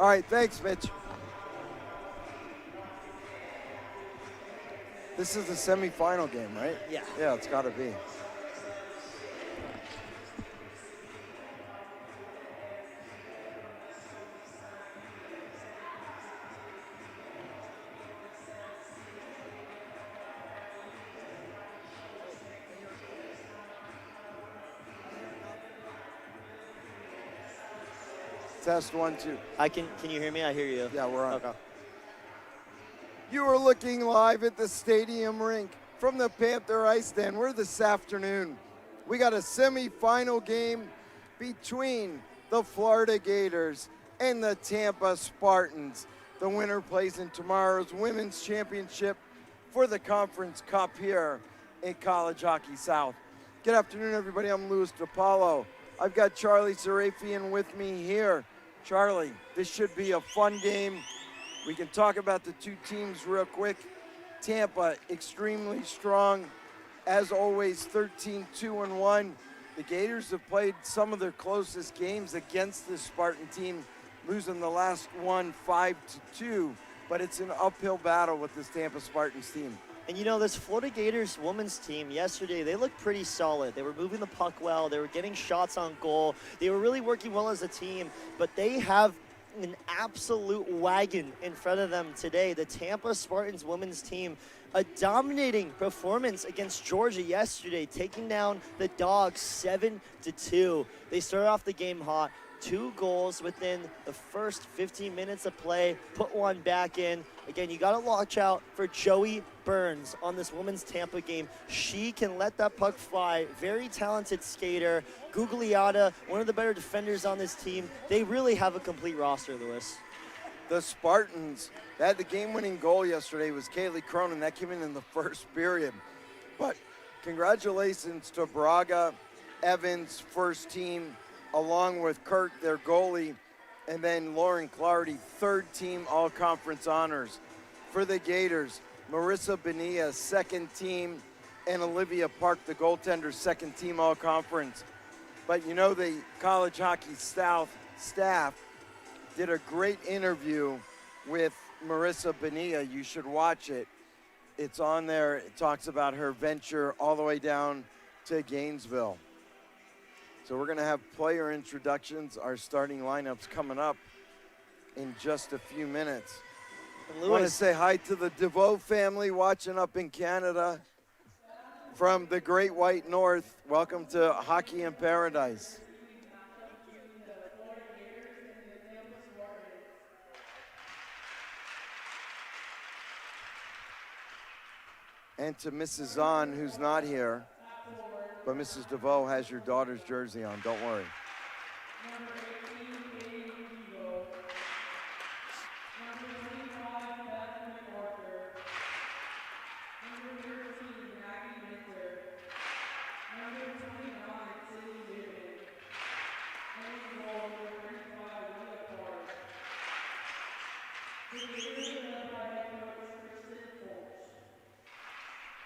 All right, thanks, Mitch. This is the semifinal game, right? Yeah. Yeah, it's got to be. Test 1, 2. Can you hear me? I hear you. Yeah, we're on. Okay. You are looking live at the stadium rink from the Panther IceDen. We're this afternoon. We got a semifinal game between the Florida Gators and the Tampa Spartans. The winner plays in tomorrow's Women's Championship for the Conference Cup here in College Hockey South. Good afternoon, everybody. I'm Louis DiPaolo. I've got Charlie Serafian with me here. Charlie, this should be a fun game. We can talk about the two teams real quick. Tampa, extremely strong. As always, 13-2-1. The Gators have played some of their closest games against this Spartan team, losing the last one 5-2. But it's an uphill battle with this Tampa Spartans team. And you know, this Florida Gators women's team yesterday, they looked pretty solid. They were moving the puck well. They were getting shots on goal. They were really working well as a team, but they have an absolute wagon in front of them today. The Tampa Spartans women's team, a dominating performance against Georgia yesterday, taking down the Dogs 7-2. They started off the game hot. 2 goals within the first 15 minutes of play, put one back in. Again, you got to watch out for Joey Burns on this women's Tampa game. She can let that puck fly. Very talented skater. Gugliotta, one of the better defenders on this team. They really have a complete roster, Lewis. The Spartans, they had the game-winning goal yesterday, was Kaylee Cronin. That came in the first period. But congratulations to Braga, Evans, first team, along with Kirk, their goalie, and then Lauren Clardy, third team all-conference honors. For the Gators, Marissa Bonilla, second team, and Olivia Park, the goaltender, second team all-conference. But you know, the College Hockey South staff did a great interview with Marissa Bonilla. You should watch it. It's on there. It talks about her venture all the way down to Gainesville. So we're going to have player introductions, our starting lineups coming up in just a few minutes. I want to say hi to the DeVoe family watching up in Canada from the Great White North. Welcome to Hockey in Paradise. And to Mrs. Zahn, who's not here, but Mrs. DeVoe has your daughter's jersey on, don't worry.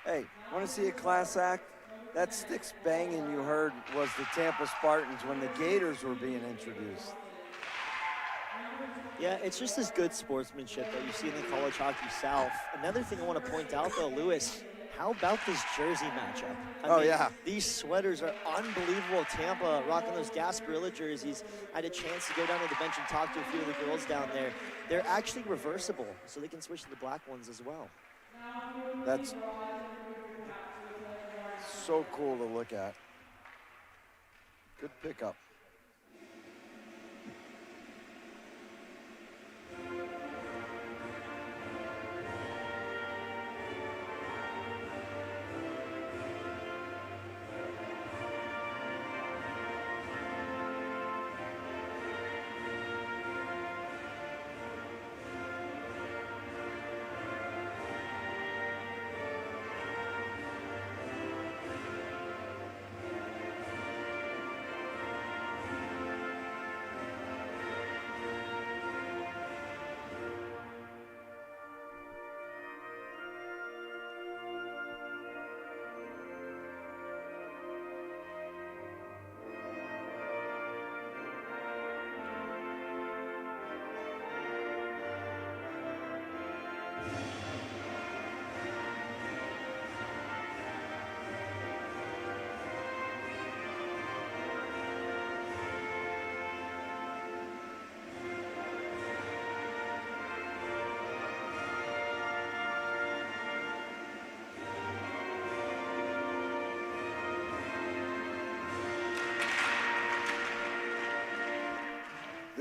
Hey, want to see a class act? That sticks banging you heard was the Tampa Spartans when the Gators were being introduced. Yeah, it's just this good sportsmanship that you see in the College Hockey South. Another thing I want to point out, though, Lewis, how about this jersey matchup? I mean, yeah. These sweaters are unbelievable. Tampa rocking those Gasparilla jerseys. I had a chance to go down to the bench and talk to a few of the girls down there. They're actually reversible, so they can switch to the black ones as well. That's so cool to look at. Good pickup.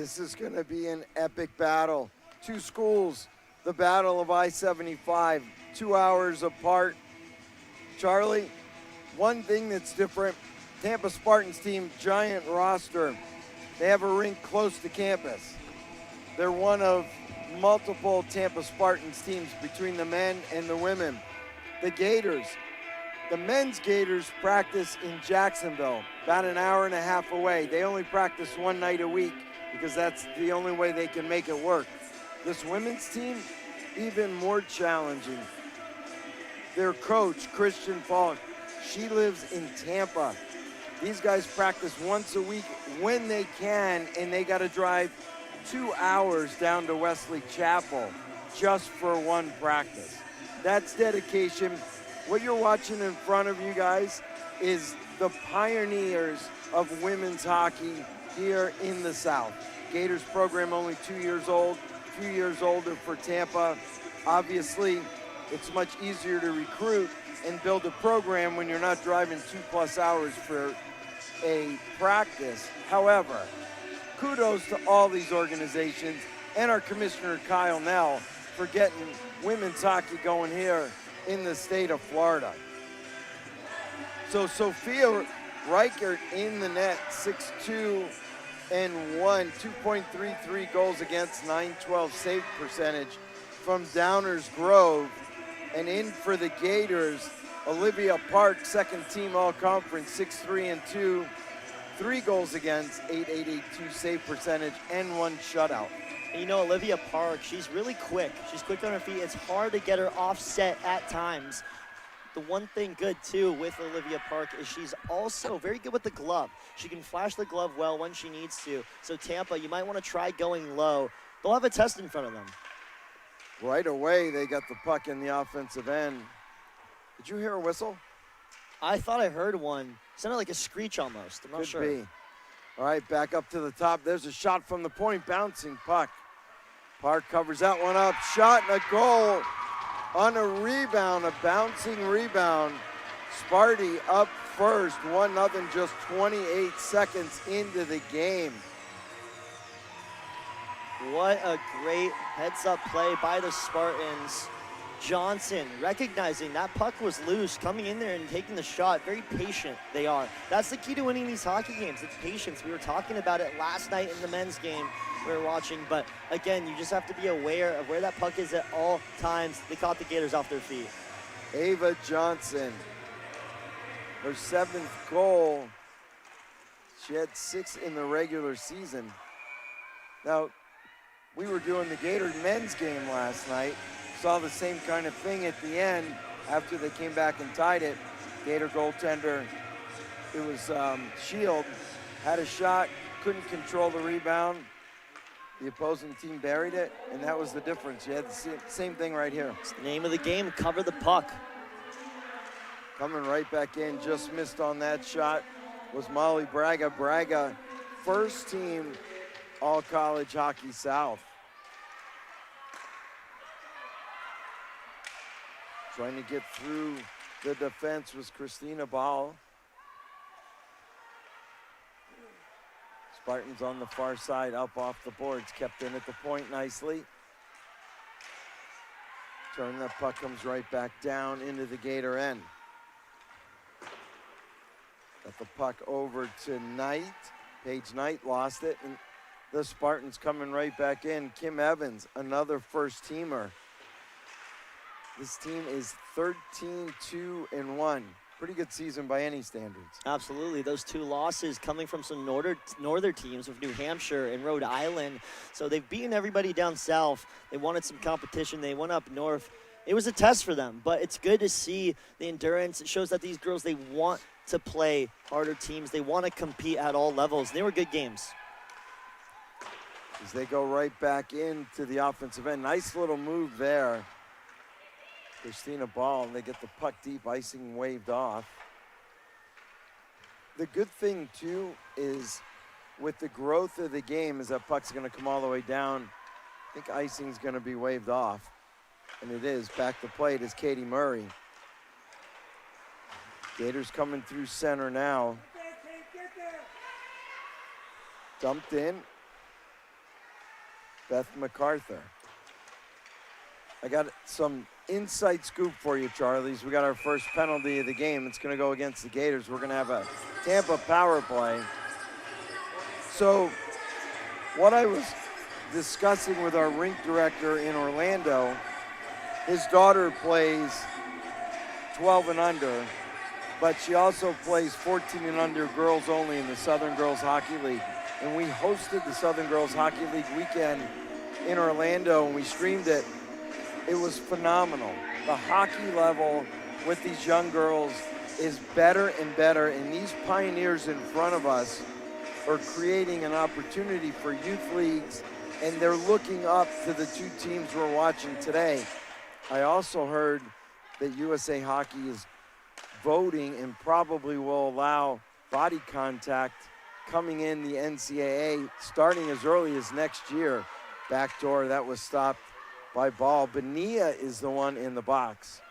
This is going to be an epic battle. Two schools, the Battle of I-75, 2 hours apart. Charlie, one thing that's different, Tampa Spartans team, giant roster. They have a rink close to campus. They're one of multiple Tampa Spartans teams between the men and the women. The Gators, the men's Gators practice in Jacksonville, about an hour and a half away. They only practice one night a week because that's the only way they can make it work. This women's team, even more challenging. Their coach, Christian Falk, she lives in Tampa. These guys practice once a week when they can, and they got to drive 2 hours down to Wesley Chapel just for one practice. That's dedication. What you're watching in front of you guys is the pioneers of women's hockey here in the South. Gators program only 2 years old, a few years older for Tampa. Obviously, it's much easier to recruit and build a program when you're not driving 2+ hours for a practice. However, kudos to all these organizations and our commissioner, Kyle Nell, for getting women's hockey going here in the state of Florida. So Sophia Reichert in the net, 6'2" and 2.33 goals against, .912 save percentage from Downers Grove. And in for the Gators, Olivia Park, second team all-conference, 6'3" and 2, 3 goals against, .882 save percentage, and 1 shutout. And you know, Olivia Park, she's really quick. She's quick on her feet. It's hard to get her offset at times. The one thing good, too, with Olivia Park is she's also very good with the glove. She can flash the glove well when she needs to. So Tampa, you might want to try going low. They'll have a test in front of them. Right away, they got the puck in the offensive end. Did you hear a whistle? I thought I heard one. It sounded like a screech almost. I'm not sure. Could be. All right, back up to the top. There's a shot from the point, bouncing puck. Park covers that one up. Shot and a goal on a rebound, a bouncing rebound. Sparty up first, 1-0, just 28 seconds into the game. What a great heads-up play by the Spartans. Johnson recognizing that puck was loose, coming in there and taking the shot. Very patient they are. That's the key to winning these hockey games. It's patience. We were talking about it last night in the men's game we were watching, but again, you just have to be aware of where that puck is at all times. They caught the Gators off their feet. Ava Johnson, her 7th goal. She had 6 in the regular season. Now, we were doing the Gator men's game last night. Saw the same kind of thing at the end after they came back and tied it. Gator goaltender, it was Shield, had a shot, couldn't control the rebound. The opposing team buried it, and that was the difference. You had the same thing right here. It's the name of the game, cover the puck. Coming right back in, just missed on that shot was Molly Braga. Braga, first team All-College Hockey South. Trying to get through the defense was Christina Ball. Spartans on the far side, up off the boards, kept in at the point nicely. Turn, that puck comes right back down into the Gator end. Got the puck over to Knight. Paige Knight lost it, and the Spartans coming right back in. Kim Evans, another first teamer. This team is 13-2-1. Pretty good season by any standards. Absolutely. Those 2 losses coming from some northern teams of New Hampshire and Rhode Island. So they've beaten everybody down south. They wanted some competition. They went up north. It was a test for them, but it's good to see the endurance. It shows that these girls, they want to play harder teams. They want to compete at all levels. They were good games. As they go right back into the offensive end. Nice little move there. Christina Ball, and they get the puck deep, icing waved off. The good thing, too, is with the growth of the game, is that puck's going to come all the way down. I think icing's going to be waved off, and it is. Back to plate is Katie Murray. Gators coming through center now. Dumped in. Beth MacArthur. I got some inside scoop for you, Charlies. We got our first penalty of the game. It's going to go against the Gators. We're going to have a Tampa power play. So what I was discussing with our rink director in Orlando, his daughter plays 12 and under, but she also plays 14 and under girls only in the Southern Girls Hockey League. And we hosted the Southern Girls Hockey League weekend in Orlando, and we streamed it. It was phenomenal. The hockey level with these young girls is better and better, and these pioneers in front of us are creating an opportunity for youth leagues, and they're looking up to the two teams we're watching today. I also heard that USA Hockey is voting and probably will allow body contact coming in the NCAA starting as early as next year. Backdoor, that was stopped by Ball. Bonilla is the one in the box.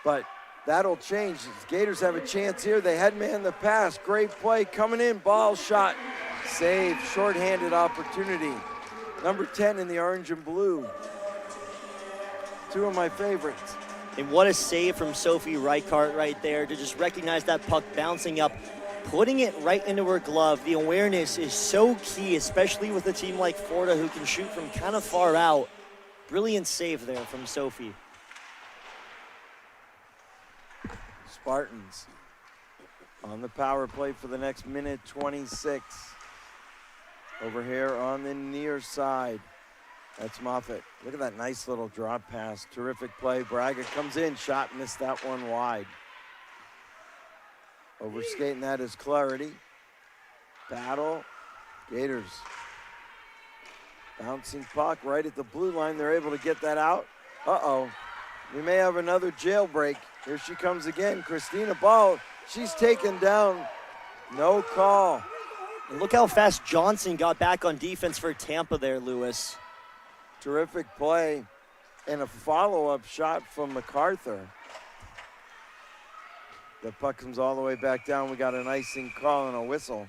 But that'll change. The Gators have a chance here. They headman the pass. Great play coming in. Ball shot. Save. Shorthanded opportunity. Number 10 in the orange and blue. Two of my favorites. And what a save from Sophie Reichart right there to just recognize that puck bouncing up, putting it right into her glove. The awareness is so key, especially with a team like Florida who can shoot from kind of far out. Brilliant save there from Sophie. Spartans on the power play for the next minute 26. Over here on the near side. That's Moffitt. Look at that nice little drop pass. Terrific play. Braga comes in. Shot missed that one wide. Overskating that is Clarity. Battle. Gators. Bouncing puck right at the blue line. They're able to get that out. Uh-oh. We may have another jailbreak. Here she comes again. Christina Ball. She's taken down. No call. And look how fast Johnson got back on defense for Tampa there, Lewis. Terrific play. And a follow-up shot from MacArthur. The puck comes all the way back down. We got an icing call and a whistle.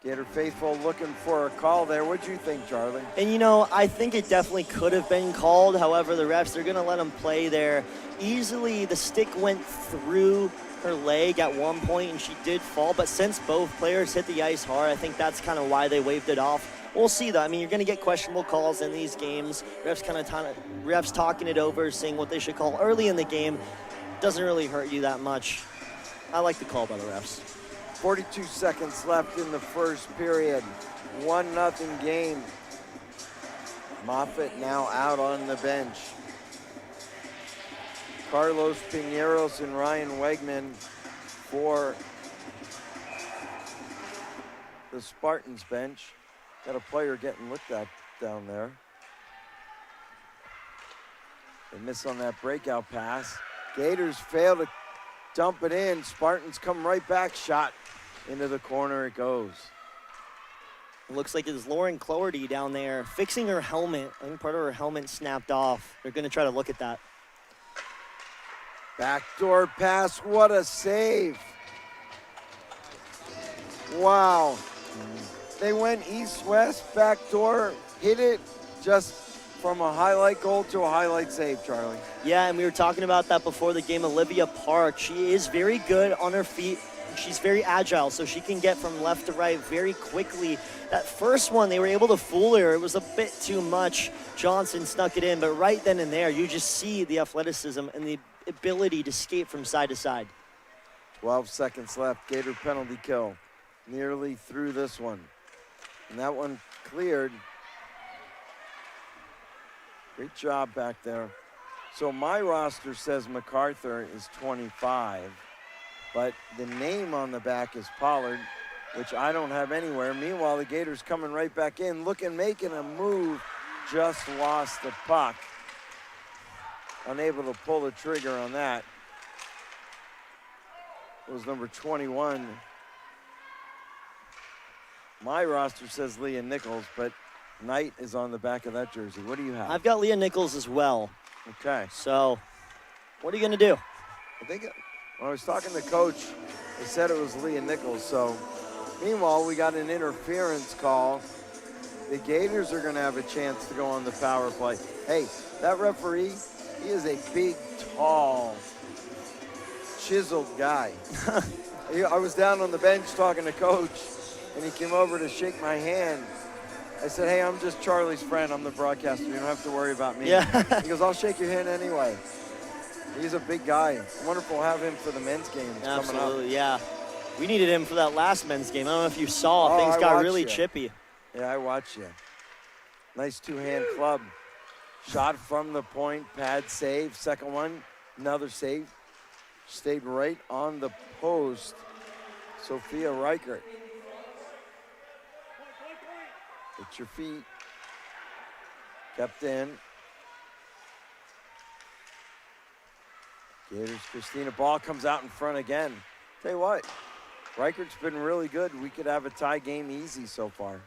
Gator faithful looking for a call there. What'd you think, Charlie? And you know, I think it definitely could have been called. However, the refs, they're going to let him play there. Easily, the stick went through her leg at one point, and she did fall. But since both players hit the ice hard, I think that's kind of why they waved it off. We'll see, though. I mean, you're going to get questionable calls in these games. Refs talking it over, seeing what they should call early in the game. Doesn't really hurt you that much. I like the call by the refs. 42 seconds left in the first period. 1-0 game. Moffitt now out on the bench. Carlos Piñeros and Ryan Wegman for the Spartans bench. Got a player getting looked at down there. They miss on that breakout pass. Gators fail to dump it in. Spartans come right back. Shot into the corner it goes. It looks like it's Lauren Cloherty down there fixing her helmet. I think part of her helmet snapped off. They're going to try to look at that. Backdoor pass. What a save. Wow. They went east-west, backdoor, hit it just from a highlight goal to a highlight save, Charlie. Yeah, and we were talking about that before the game. Olivia Park, she is very good on her feet. She's very agile, so she can get from left to right very quickly. That first one, they were able to fool her. It was a bit too much. Johnson snuck it in, but right then and there, you just see the athleticism and the ability to skate from side to side. 12 seconds left. Gator penalty kill. Nearly through this one. And that one cleared. Great job back there. So my roster says MacArthur is 25, but the name on the back is Pollard, which I don't have anywhere. Meanwhile, the Gators coming right back in, making a move, just lost the puck. Unable to pull the trigger on that. It was number 21. My roster says Leah Nichols, but Knight is on the back of that jersey. What do you have? I've got Leah Nichols as well. Okay. So, what are you going to do? I think when I was talking to Coach, they said it was Leah Nichols. So, meanwhile, we got an interference call The Gators are going to have a chance to go on the power play. Hey, that referee, he is a big, tall, chiseled guy. I was down on the bench talking to Coach, and he came over to shake my hand. I said, hey, I'm just Charlie's friend. I'm the broadcaster. You don't have to worry about me. Yeah. He goes, I'll shake your hand anyway. He's a big guy. Wonderful to have him for the men's games coming up. Absolutely, yeah. We needed him for that last men's game. I don't know if you saw. Things got really chippy. Yeah, I watched you. Nice two-hand club. Shot from the point, pad save. Second one, another save. Stayed right on the post. Sophia Reichert. Hit your feet. Kept in. Gators, Christina Ball comes out in front again. Tell you what, Reichert's been really good. We could have a tie game easy so far.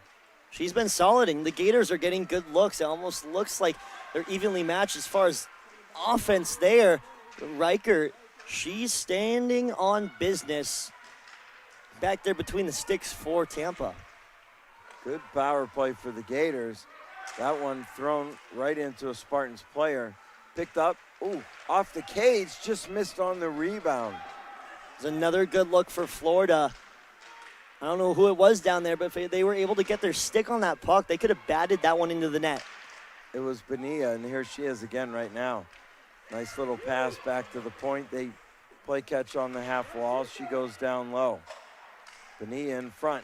She's been solid, and the Gators are getting good looks. It almost looks like they're evenly matched as far as offense there. Reichert, she's standing on business back there between the sticks for Tampa. Good power play for the Gators. That one thrown right into a Spartans player. Picked up, off the cage, just missed on the rebound. There's another good look for Florida. I don't know who it was down there, but if they were able to get their stick on that puck, they could have batted that one into the net. It was Bonilla, and here she is again right now. Nice little pass back to the point. They play catch on the half wall. She goes down low. Bonilla in front.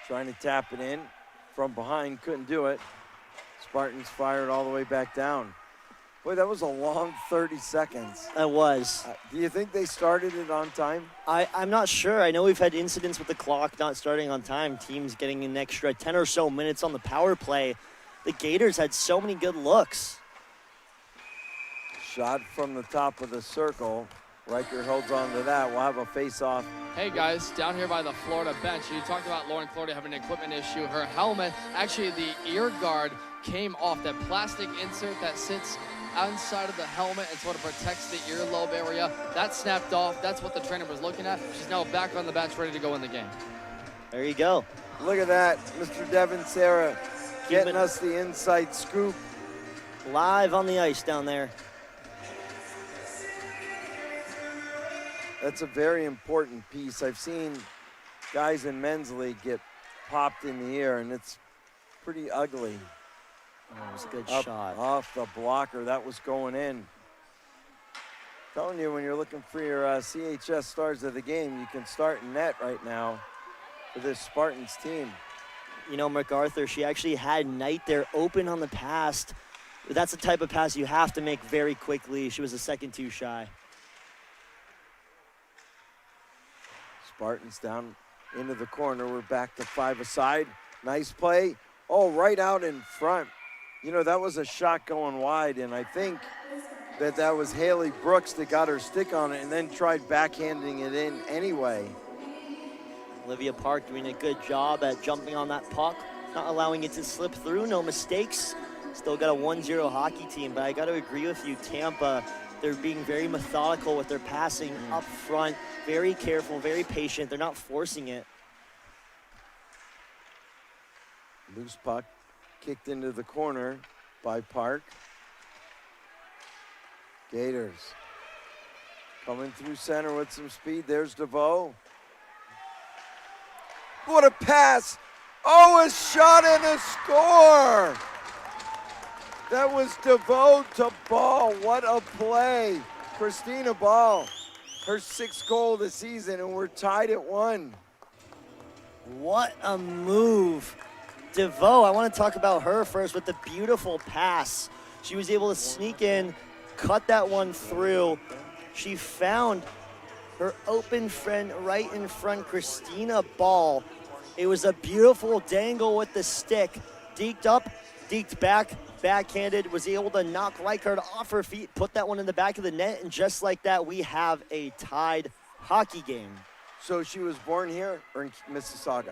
Trying to tap it in from behind, couldn't do it. Spartans fired all the way back down. Boy, that was a long 30 seconds. That was. Do you think they started it on time? I'm not sure. I know we've had incidents with the clock not starting on time, teams getting an extra 10 or so minutes on the power play. The Gators had so many good looks. Shot from the top of the circle. Reichert holds on to that. We'll have a face-off. Hey guys, down here by the Florida bench, you talked about Lauren Clordy having an equipment issue. Her helmet, actually the ear guard came off. That plastic insert that sits inside of the helmet and sort of protects the earlobe area, that snapped off. That's what the trainer was looking at. She's now back on the bench, ready to go in the game. There you go. Look at that, Mr. Devin Sarah getting us the inside scoop. Live on the ice down there. That's a very important piece. I've seen guys in men's league get popped in the ear, and it's pretty ugly. Oh, it was a good shot. Off the blocker, that was going in. Telling you, when you're looking for your CHS stars of the game, you can start in net right now for this Spartans team. You know, MacArthur, she actually had Knight there open on the pass. That's the type of pass you have to make very quickly. She was a second too shy. Spartans down into the corner. We're back to 5-a-side. Nice play. Oh, right out in front. You know, that was a shot going wide, and I think that was Haley Brooks that got her stick on it and then tried backhanding it in anyway. Olivia Park doing a good job at jumping on that puck, not allowing it to slip through. No mistakes. Still got a 1-0 hockey team, but I got to agree with you, Tampa. They're being very methodical with their passing up front, very careful, very patient. They're not forcing it. Loose puck kicked into the corner by Park. Gators coming through center with some speed. There's DeVoe. What a pass! Oh, a shot and a score! That was DeVoe to Ball. What a play. Christina Ball, her 6th goal of the season, and we're tied at 1. What a move. DeVoe, I want to talk about her first with the beautiful pass. She was able to sneak in, cut that one through. She found her open friend right in front, Christina Ball. It was a beautiful dangle with the stick. Deked up, deked back, backhanded, was able to knock Reichert off her feet, put that one in the back of the net, and just like that, we have a tied hockey game. So she was born here or in Mississauga?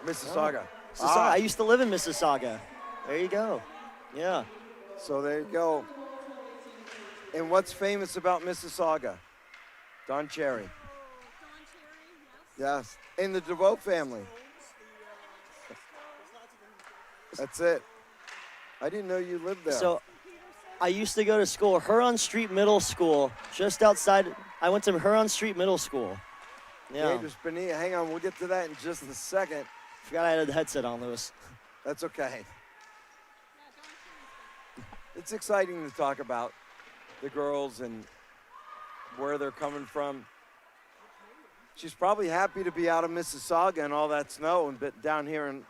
Mississauga. Oh, I used to live in Mississauga. There you go. Yeah. So there you go. And what's famous about Mississauga? Don Cherry. Don Cherry, yes. Yes. And the DeVoe family. That's it. I didn't know you lived there. So I used to go to school, Huron Street Middle School, just outside. I went to Huron Street Middle School. Yeah. Gators Bonilla, hang on, we'll get to that in just a second. Forgot I had the headset on, Lewis. That's okay. It's exciting to talk about the girls and where they're coming from. She's probably happy to be out of Mississauga and all that snow and down here in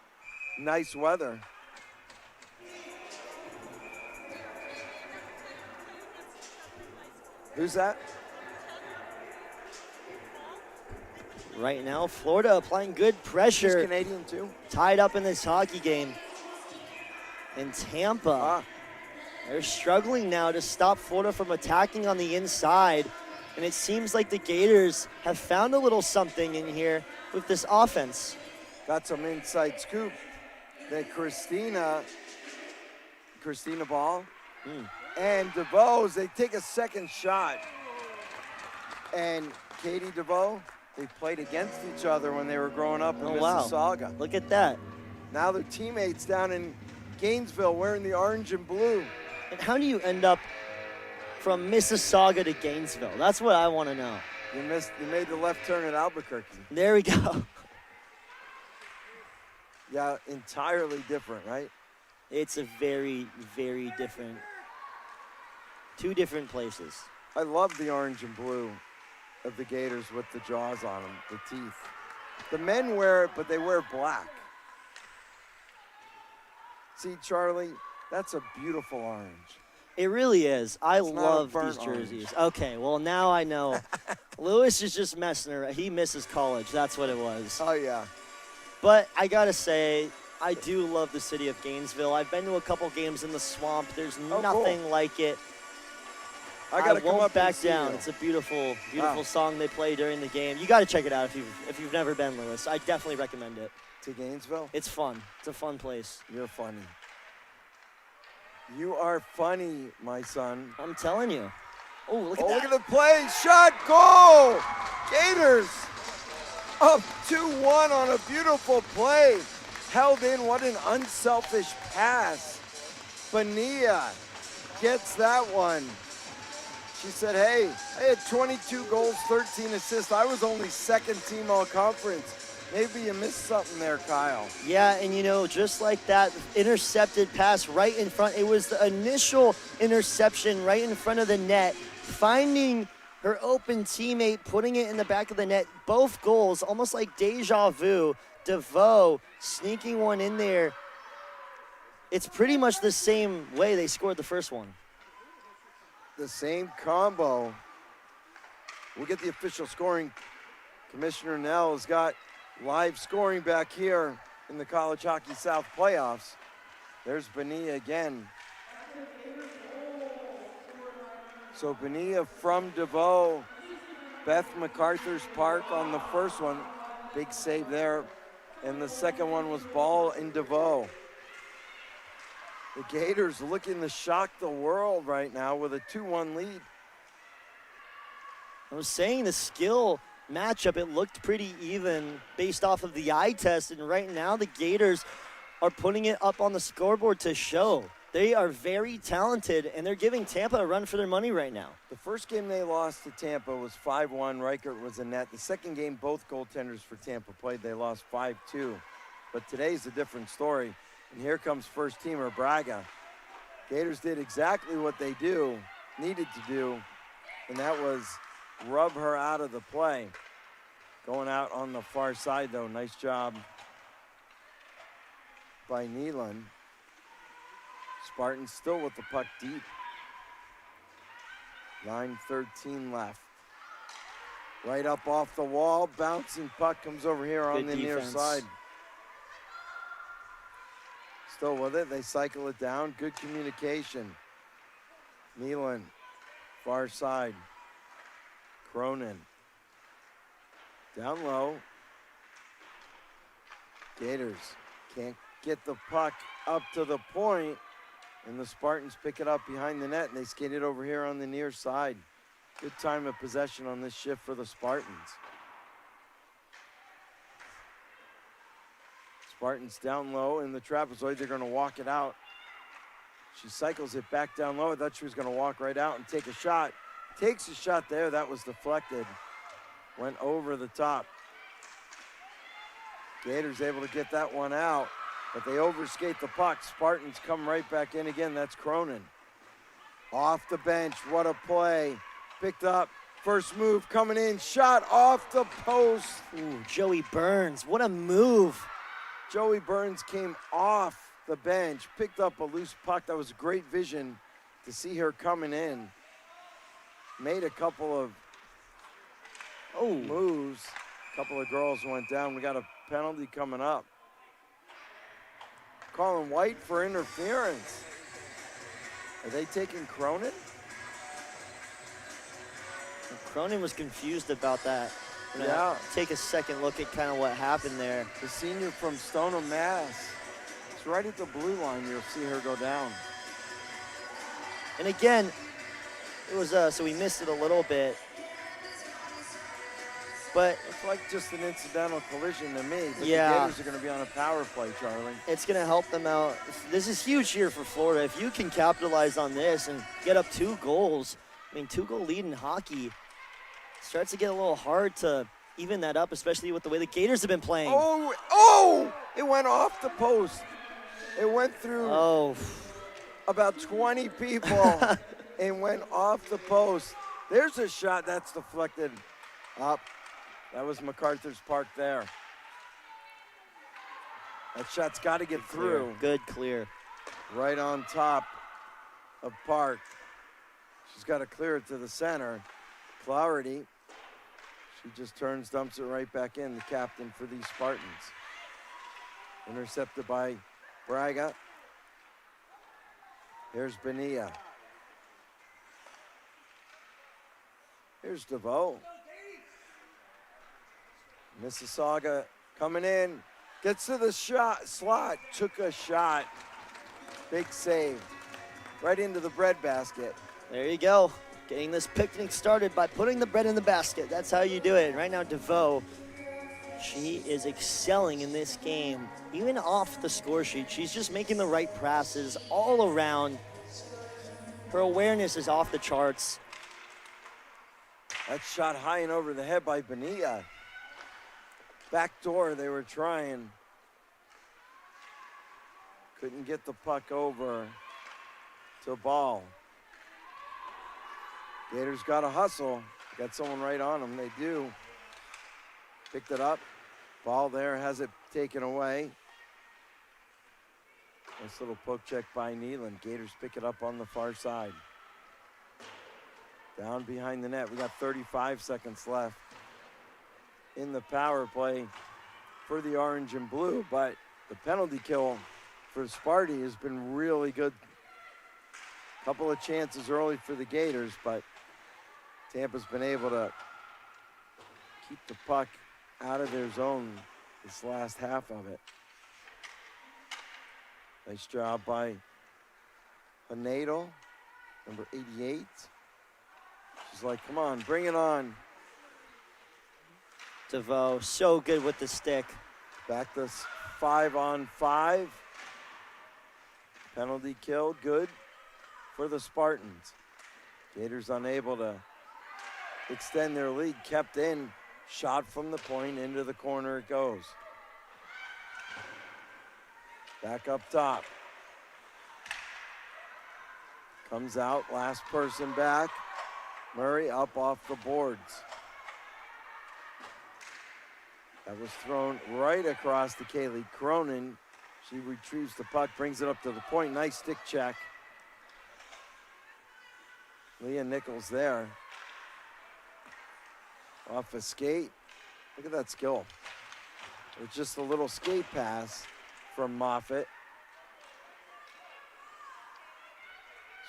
nice weather. Who's that? Right now, Florida applying good She's pressure. Canadian too. Tied up in this hockey game. And Tampa, they're struggling now to stop Florida from attacking on the inside. And it seems like the Gators have found a little something in here with this offense. Got some inside scoop that Christina Ball and DeVoe, they take a second shot. And Katie DeVoe, they played against each other when they were growing up in Mississauga. Wow. Look at that. Now they're teammates down in Gainesville wearing the orange and blue. And how do you end up from Mississauga to Gainesville? That's what I want to know. You made the left turn at Albuquerque. There we go. Yeah, entirely different, right? It's a very, very different, two different places. I love the orange and blue of the Gators with the jaws on them, the teeth. The men wear it, but they wear black. See, Charlie, that's a beautiful orange. It really is. I It's not a love burnt these jerseys. Okay, well, now I know. Lewis is just messing around. He misses college. That's what it was. Oh, yeah. But I got to say, I do love the city of Gainesville. I've been to a couple games in the swamp. There's nothing like it. I gotta come won't up back and see down. you. It's a beautiful, beautiful song they play during the game. You got to check it out if you've never been, Lewis. I definitely recommend it. To Gainesville? It's fun. It's a fun place. You're funny. You are funny, my son. I'm telling you. Oh, look at that. Look at the play. Shot, goal! Gators up 2-1 on a beautiful play. Held in. What an unselfish pass. Bonilla gets that one. She said, hey, I had 22 goals, 13 assists. I was only second team all conference. Maybe you missed something there, Kyle. Yeah, and you know, just like that intercepted pass right in front, it was the initial interception right in front of the net, finding her open teammate, putting it in the back of the net. Both goals, almost like deja vu. DeVoe sneaking one in there. It's pretty much the same way they scored the first one. The same combo. We'll get the official scoring. Commissioner Nell has got live scoring back here in the College Hockey South playoffs. There's Bonilla again. So Bonilla from DeVoe. Beth MacArthur's Park on the first one. Big save there. And the second one was Ball and DeVoe. The Gators looking to shock the world right now with a 2-1 lead. I was saying the skill matchup, it looked pretty even based off of the eye test, and right now the Gators are putting it up on the scoreboard to show. They are very talented, and they're giving Tampa a run for their money right now. The first game they lost to Tampa was 5-1. Reichert was in net. The second game, both goaltenders for Tampa played. They lost 5-2. But today's a different story. And here comes first teamer Braga. Gators did exactly what they needed to do, and that was rub her out of the play. Going out on the far side, though. Nice job by Nealon. Spartans still with the puck deep. 9:13 left. Right up off the wall. Bouncing puck comes over here on the near side. Still with it. They cycle it down. Good communication. Nealon, far side. Cronin. Down low. Gators can't get the puck up to the point, and the Spartans pick it up behind the net, and they skate it over here on the near side. Good time of possession on this shift for the Spartans. Spartans down low in the trapezoid. They're going to walk it out. She cycles it back down low. I thought she was going to walk right out and take a shot. Takes a shot there. That was deflected. Went over the top. Gators able to get that one out, but they overskate the puck. Spartans come right back in again. That's Cronin. Off the bench. What a play. Picked up. First move coming in. Shot off the post. Ooh, Joey Burns. What a move. Joey Burns came off the bench, picked up a loose puck. That was great vision to see her coming in. Made a couple of moves. A couple of girls went down. We got a penalty coming up. Calling White for interference. Are they taking Cronin? Cronin was confused about that. Yeah. Take a second look at kind of what happened there. The senior from Stoneham, Mass. It's right at the blue line. You'll see her go down. And again, it was so we missed it a little bit. But it's like just an incidental collision to me. But yeah, the Gators are going to be on a power play, Charlie. It's going to help them out. This is huge here for Florida. If you can capitalize on this and get up 2 goals, I mean, 2-goal lead in hockey starts to get a little hard to even that up, especially with the way the Gators have been playing. Oh! It went off the post. It went through about 20 people and went off the post. There's a shot that's deflected up. That was MacArthur's Park there. That shot's got to get through. Good clear. Right on top of Park. She's got to clear it to the center. Clarity. She just turns, dumps it right back in, the captain for these Spartans. Intercepted by Braga. Here's Bonilla. Here's DeVoe. Mississauga coming in. Gets to the slot. Took a shot. Big save. Right into the breadbasket. There you go. Getting this picnic started by putting the bread in the basket. That's how you do it. Right now, DeVoe, she is excelling in this game. Even off the score sheet, she's just making the right passes all around. Her awareness is off the charts. That shot high and over the head by Bonilla. Back door, they were trying. Couldn't get the puck over to Ball. Gators got to hustle. Got someone right on them. They do. Picked it up. Ball there, has it taken away. Nice little poke check by Nealon. Gators pick it up on the far side. Down behind the net. We got 35 seconds left in the power play for the orange and blue, but the penalty kill for Sparty has been really good. Couple of chances early for the Gators, but Tampa's been able to keep the puck out of their zone this last half of it. Nice job by Hanedo, number 88. She's like, come on, bring it on. DeVoe, so good with the stick. Back to 5-on-5. Penalty kill, good for the Spartans. Gators unable to extend their lead, kept in, shot from the point, into the corner it goes. Back up top. Comes out, last person back. Murray up off the boards. That was thrown right across to Kaylee Cronin. She retrieves the puck, brings it up to the point. Nice stick check. Leah Nichols there. Off a skate. Look at that skill. It's just a little skate pass from Moffitt.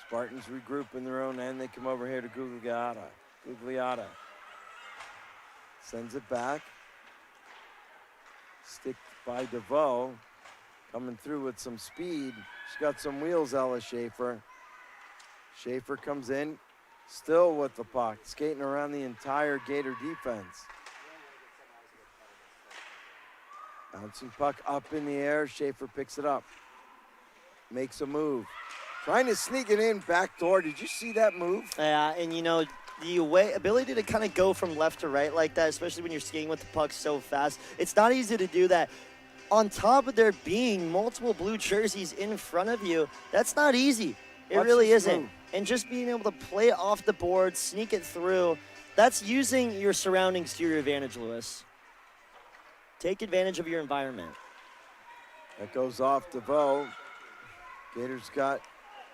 Spartans regroup in their own end. They come over here to Gugliotta. Sends it back. Stick by DeVoe. Coming through with some speed. She's got some wheels, Ella Schaefer. Schaefer comes in, still with the puck, skating around the entire Gator defense. Bouncing puck up in the air. Schaefer picks it up. Makes a move. Trying to sneak it in backdoor. Did you see that move? Yeah, and the ability to kind of go from left to right like that, especially when you're skating with the puck so fast, it's not easy to do that. On top of there being multiple blue jerseys in front of you, that's not easy. It really isn't. Move. And just being able to play it off the board, sneak it through, that's using your surroundings to your advantage, Lewis. Take advantage of your environment. That goes off DeVoe. Gators got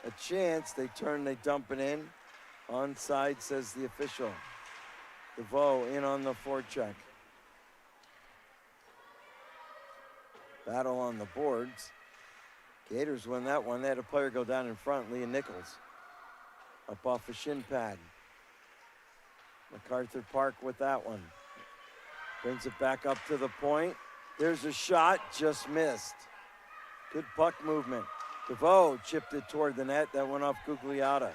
a chance. They turn, they dump it in. Onside, says the official. DeVoe in on the forecheck. Battle on the boards. Gators win that one. They had a player go down in front, Leah Nichols. Up off a shin pad. MacArthur Park with that one. Brings it back up to the point. There's a shot, just missed. Good puck movement. DeVoe chipped it toward the net. That went off Gugliotta.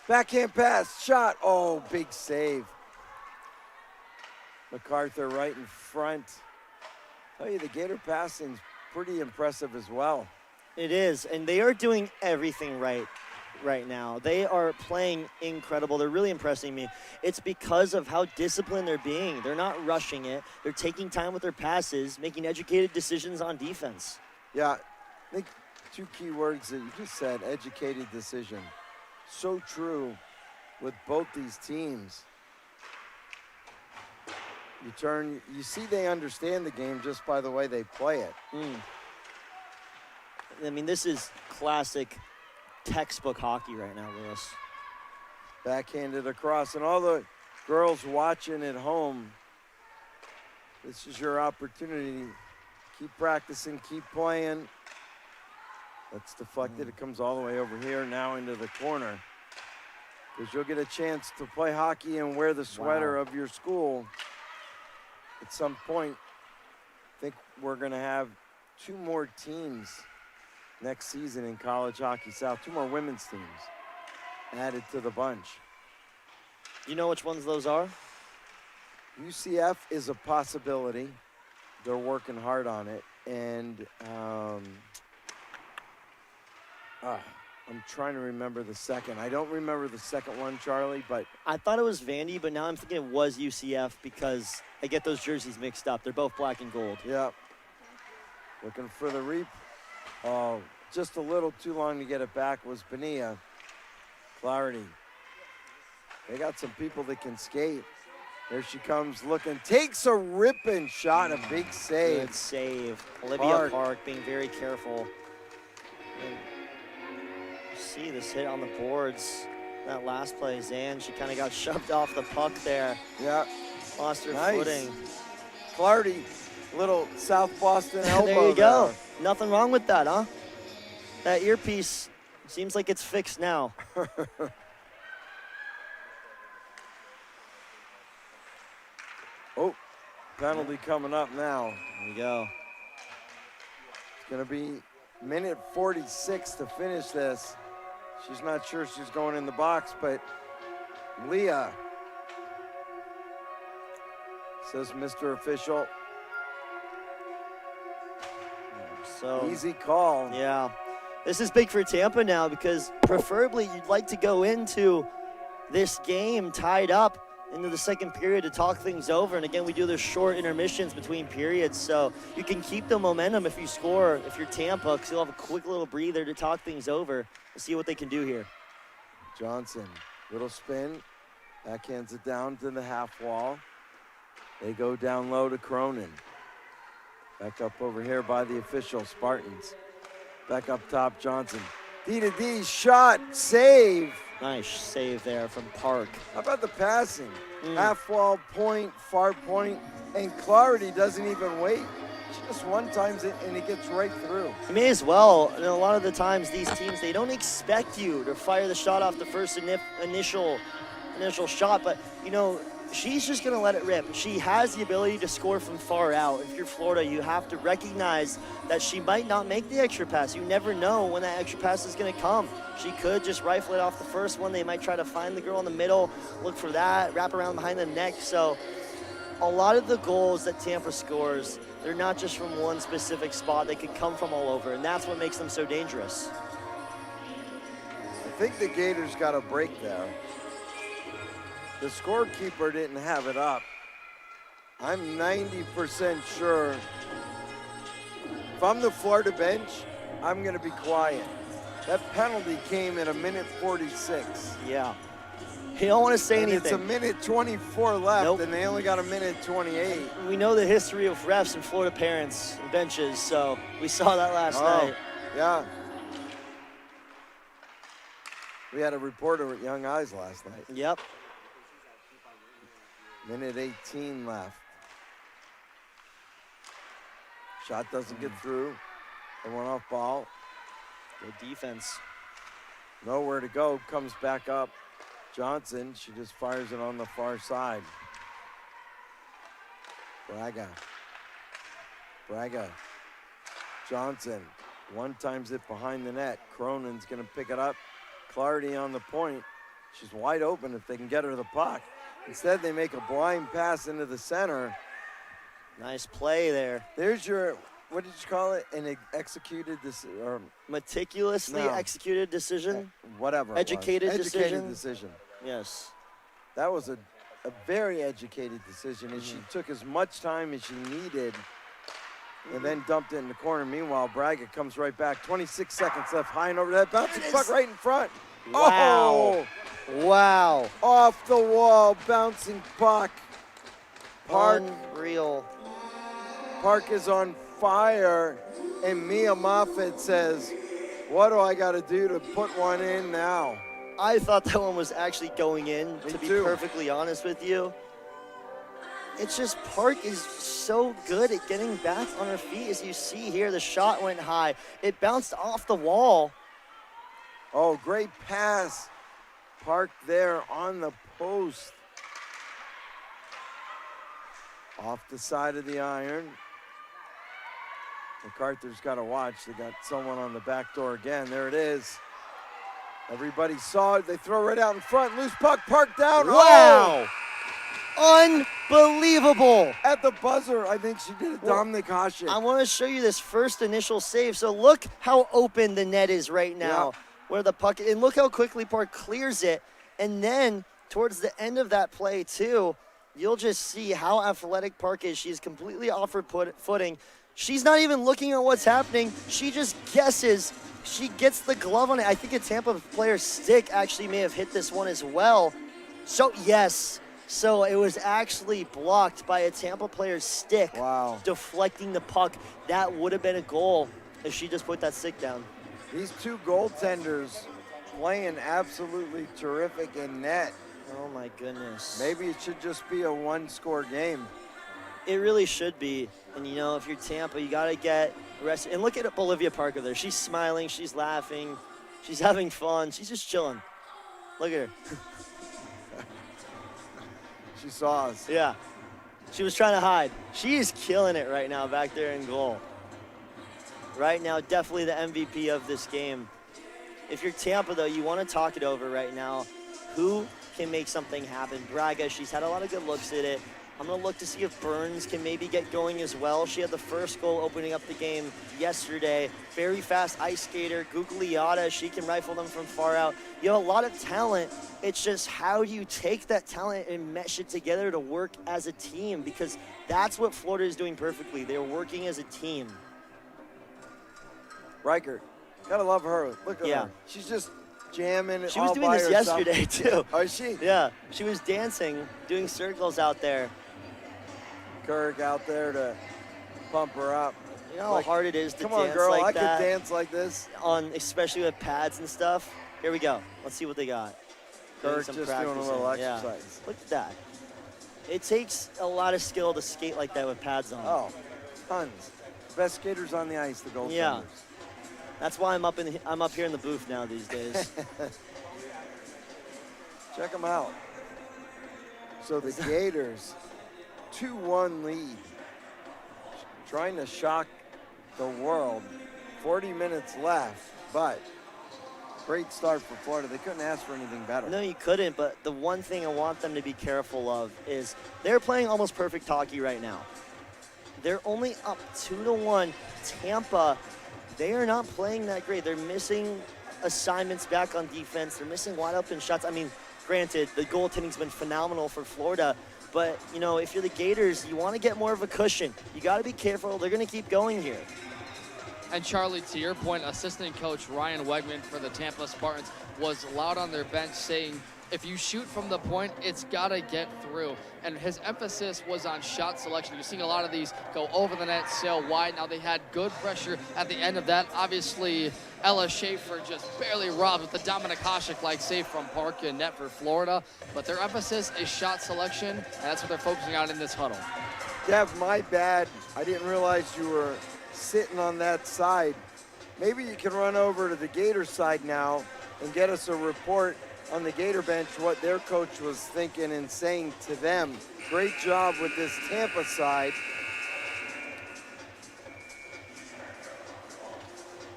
Backhand pass, shot. Oh, big save. MacArthur right in front. Tell you, the Gator passing's pretty impressive as well. It is, and they are doing everything right now. They are playing incredible. They're really impressing me. It's because of how disciplined they're being. They're not rushing it. They're taking time with their passes, making educated decisions on defense. Yeah, I think two key words that you just said, educated decision. So true with both these teams. You see they understand the game just by the way they play it. I mean, this is classic textbook hockey right now, Lewis. Backhanded across, and all the girls watching at home, this is your opportunity. Keep practicing, keep playing. That's deflected. It comes all the way over here now into the corner. Because you'll get a chance to play hockey and wear the sweater of your school. At some point, I think we're going to have two more teams next season in College Hockey South, two more women's teams added to the bunch. You know which ones those are? UCF is a possibility. They're working hard on it. And I'm trying to remember the second. I don't remember the second one, Charlie, but I thought it was Vandy, but now I'm thinking it was UCF because I get those jerseys mixed up. They're both black and gold. yeah. Looking for the reap. Oh, just a little too long to get it back was Bonilla. Clarity. They got some people that can skate. There she comes looking. Takes a ripping shot, a big save. Good save. Olivia Park being very careful. And you see this hit on the boards. That last play, Zan, she kind of got shoved off the puck there. Yeah. Lost her Nice. footing. Clarity, little South Boston elbow. There you go. Nothing wrong with that, huh? That earpiece seems like it's fixed now. Oh, penalty coming up now. There you go. It's going to be minute 46 to finish this. She's not sure she's going in the box, but Leah says, Mr. Official. So Easy call. yeah, this is big for Tampa now because preferably you'd like to go into this game tied up into the second period to talk things over. And again, we do the short intermissions between periods, so you can keep the momentum if you score, if you're Tampa, because you'll have a quick little breather to talk things over and see what they can do here. Johnson, little spin, backhands it down to the half wall. They go down low to Cronin. Back up over here by the official, Spartans. Back up top, Johnson. D to D, shot, save. Nice save there from Park. How about the passing? Half wall, point, far point, and Clarity doesn't even wait. She just one-times it, and it gets right through. You may as well. And a lot of the times, these teams, they don't expect you to fire the shot off the first initial shot, but, you know, she's just going to let it rip. She has the ability to score from far out. If you're Florida, you have to recognize that she might not make the extra pass. You never know when that extra pass is going to come. She could just rifle it off the first one. They might try to find the girl in the middle, look for that, wrap around behind the neck. So a lot of the goals that Tampa scores, They're not just from one specific spot. They can come from all over, and that's what makes them so dangerous. I think the Gators got a break there. The scorekeeper didn't have it up. I'm 90% sure. If I'm the Florida bench, I'm going to be quiet. That penalty came at 1:46. Yeah. You don't want to say anything. It's 1:24 left, Nope. and they only got 1:28. We know the history of refs and Florida parents and benches, so we saw that last night. Yeah. We had a reporter at Young Eyes last night. Yep. 1:18 left. Shot doesn't get through. A one-off ball. Good defense. Nowhere to go. Comes back up. Johnson, she just fires it on the far side. Braga. Johnson. One times it behind the net. Cronin's going to pick it up. Clardy on the point. She's wide open if they can get her the puck. Instead, they make a blind pass into the center. Nice play there. There's your, what did you call it? An executed or meticulously executed decision. Whatever. Educated Educated decision. Yes. That was a very educated decision, and she took as much time as she needed and then dumped it in the corner. Meanwhile, Braga comes right back. 26 seconds left, high and over that bouncing puck right in front. Wow. Oh! Wow. Off the wall, bouncing puck. Unreal. Park is on fire, and Mia Moffitt says, what do I got to do to put one in now? I thought that one was actually going in, Me to be too. perfectly honest with you. It's just Park is so good at getting back on her feet. As you see here, the shot went high. It bounced off the wall. Oh, great pass. Park there on the post. Off the side of the iron. MacArthur's got to watch. They got someone on the back door again. There it is. Everybody saw it. They throw right out in front. Loose puck. Park down. Wow. Oh! Unbelievable. At the buzzer, I think she did a Dominic Hasek. I want to show you this first initial save. So look how open the net is right now, where the puck, and look how quickly Park clears it. And then towards the end of that play too, you'll just see how athletic Park is. She's completely off her footing. She's not even looking at what's happening. She just guesses. She gets the glove on it. I think a Tampa player's stick actually may have hit this one as well. So yes. So it was actually blocked by a Tampa player's stick. Wow. Deflecting the puck. That would have been a goal if she just put that stick down. These two goaltenders playing absolutely terrific in net. Oh my goodness. Maybe it should just be a one-score game. It really should be. And you know, if you're Tampa, you got to get rest. And look at Olivia Parker there. She's smiling. She's laughing. She's having fun. She's just chilling. Look at her. She saw us. Yeah. She was trying to hide. She is killing it right now back there in goal. Right now, definitely the MVP of this game. If you're Tampa, though, you want to talk it over right now. Who can make something happen? Braga, she's had a lot of good looks at it. I'm going to look to see if Burns can maybe get going as well. She had the first goal opening up the game yesterday. Very fast ice skater. Gugliata, she can rifle them from far out. You have a lot of talent. It's just how do you take that talent and mesh it together to work as a team? Because that's what Florida is doing perfectly. They're working as a team. Reichert, gotta love her. Look at her. She's just jamming. She was all doing by this herself. yesterday, too. Oh, is she? Yeah, she was dancing, doing circles out there. Kirk out there to pump her up. You know how hard it is to come dance on, girl, like I that? could dance like this. Especially with pads and stuff. Here we go. Let's see what they got. Kirk just doing a little Yeah. exercise. Look at that. It takes a lot of skill to skate like that with pads on. Oh, tons. Best skaters on the ice, the goaltenders. Yeah. That's why I'm up here in the booth now these days. Check them out. So the Gators, 2-1 lead. Trying to shock the world. 40 minutes left, but great start for Florida. They couldn't ask for anything better. No, you couldn't, but the one thing I want them to be careful of is they're playing almost perfect hockey right now. They're only up 2-1. Tampa, they are not playing that great. They're missing assignments back on defense. They're missing wide open shots. I mean, granted, the goaltending's been phenomenal for Florida, but, you know, if you're the Gators, you want to get more of a cushion. You got to be careful. They're going to keep going here. And Charlie, to your point, assistant coach Ryan Wegman for the Tampa Spartans was loud on their bench saying, if you shoot from the point, it's got to get through. And his emphasis was on shot selection. You're seeing a lot of these go over the net, sail wide. Now they had good pressure at the end of that. Obviously, Ella Schaefer just barely robbed with the Dominic Hasek-like save from Park and net for Florida. But their emphasis is shot selection, and that's what they're focusing on in this huddle. Dev, my bad. I didn't realize you were sitting on that side. Maybe you can run over to the Gator side now and get us a report on the Gator bench what their coach was thinking and saying to them. Great job with this Tampa side.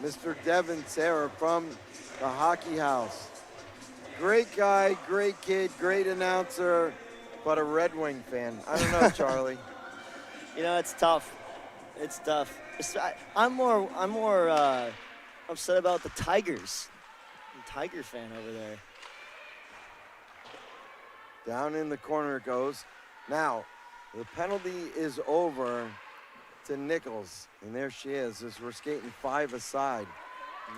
Mr. Devin Sarah from the Hockey House. Great guy, great kid, great announcer, but a Red Wing fan. I don't know, Charlie. You know, it's tough. It's tough. I'm more upset about the Tigers. I'm a Tiger fan over there. Down in the corner it goes. Now, the penalty is over to Nichols. And there she is as we're skating 5 aside.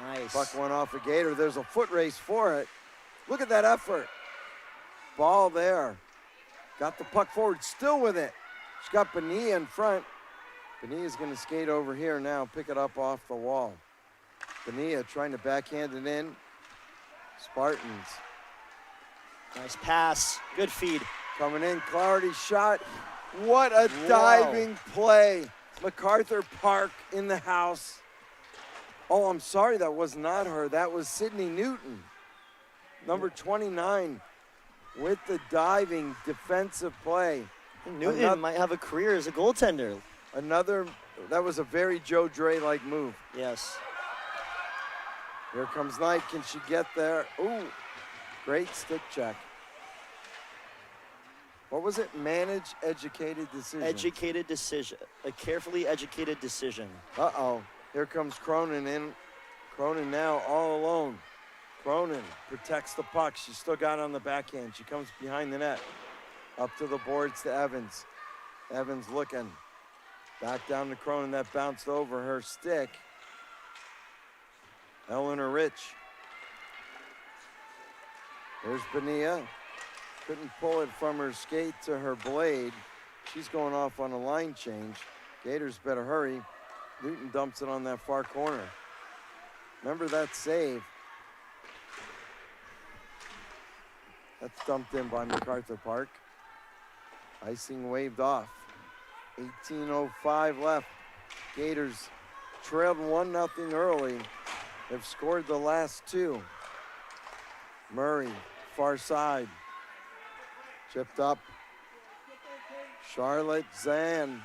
Nice. Puck went off a Gator. There's a foot race for it. Look at that effort. Ball there. Got the puck forward, still with it. She's got Bonilla in front. Bonilla's going to skate over here now, pick it up off the wall. Bonilla trying to backhand it in. Spartans. Nice pass. Good feed. Coming in, Clarity shot. What a diving play. MacArthur Park in the house. Oh, I'm sorry, that was not her. That was Sydney Newton. Number 29 with the diving defensive play. Newton might have a career as a goaltender. That was a very Joe Dre-like move. Yes. Here comes Knight. Can she get there? Ooh, great stick check. What was it? Manage, educated decision. Educated decision. A carefully educated decision. Uh-oh. Here comes Cronin in. Cronin now all alone. Cronin protects the puck. She's still got it on the backhand. She comes behind the net. Up to the boards to Evans. Evans looking. Back down to Cronin. That bounced over her stick. Eleanor Rich. There's Bonilla. Couldn't pull it from her skate to her blade. She's going off on a line change. Gators better hurry. Newton dumps it on that far corner. Remember that save. That's dumped in by MacArthur Park. Icing waved off. 18:05 left. Gators trailed 1-0 early. They've scored the last 2. Murray, far side. Chipped up. Charlotte Zan.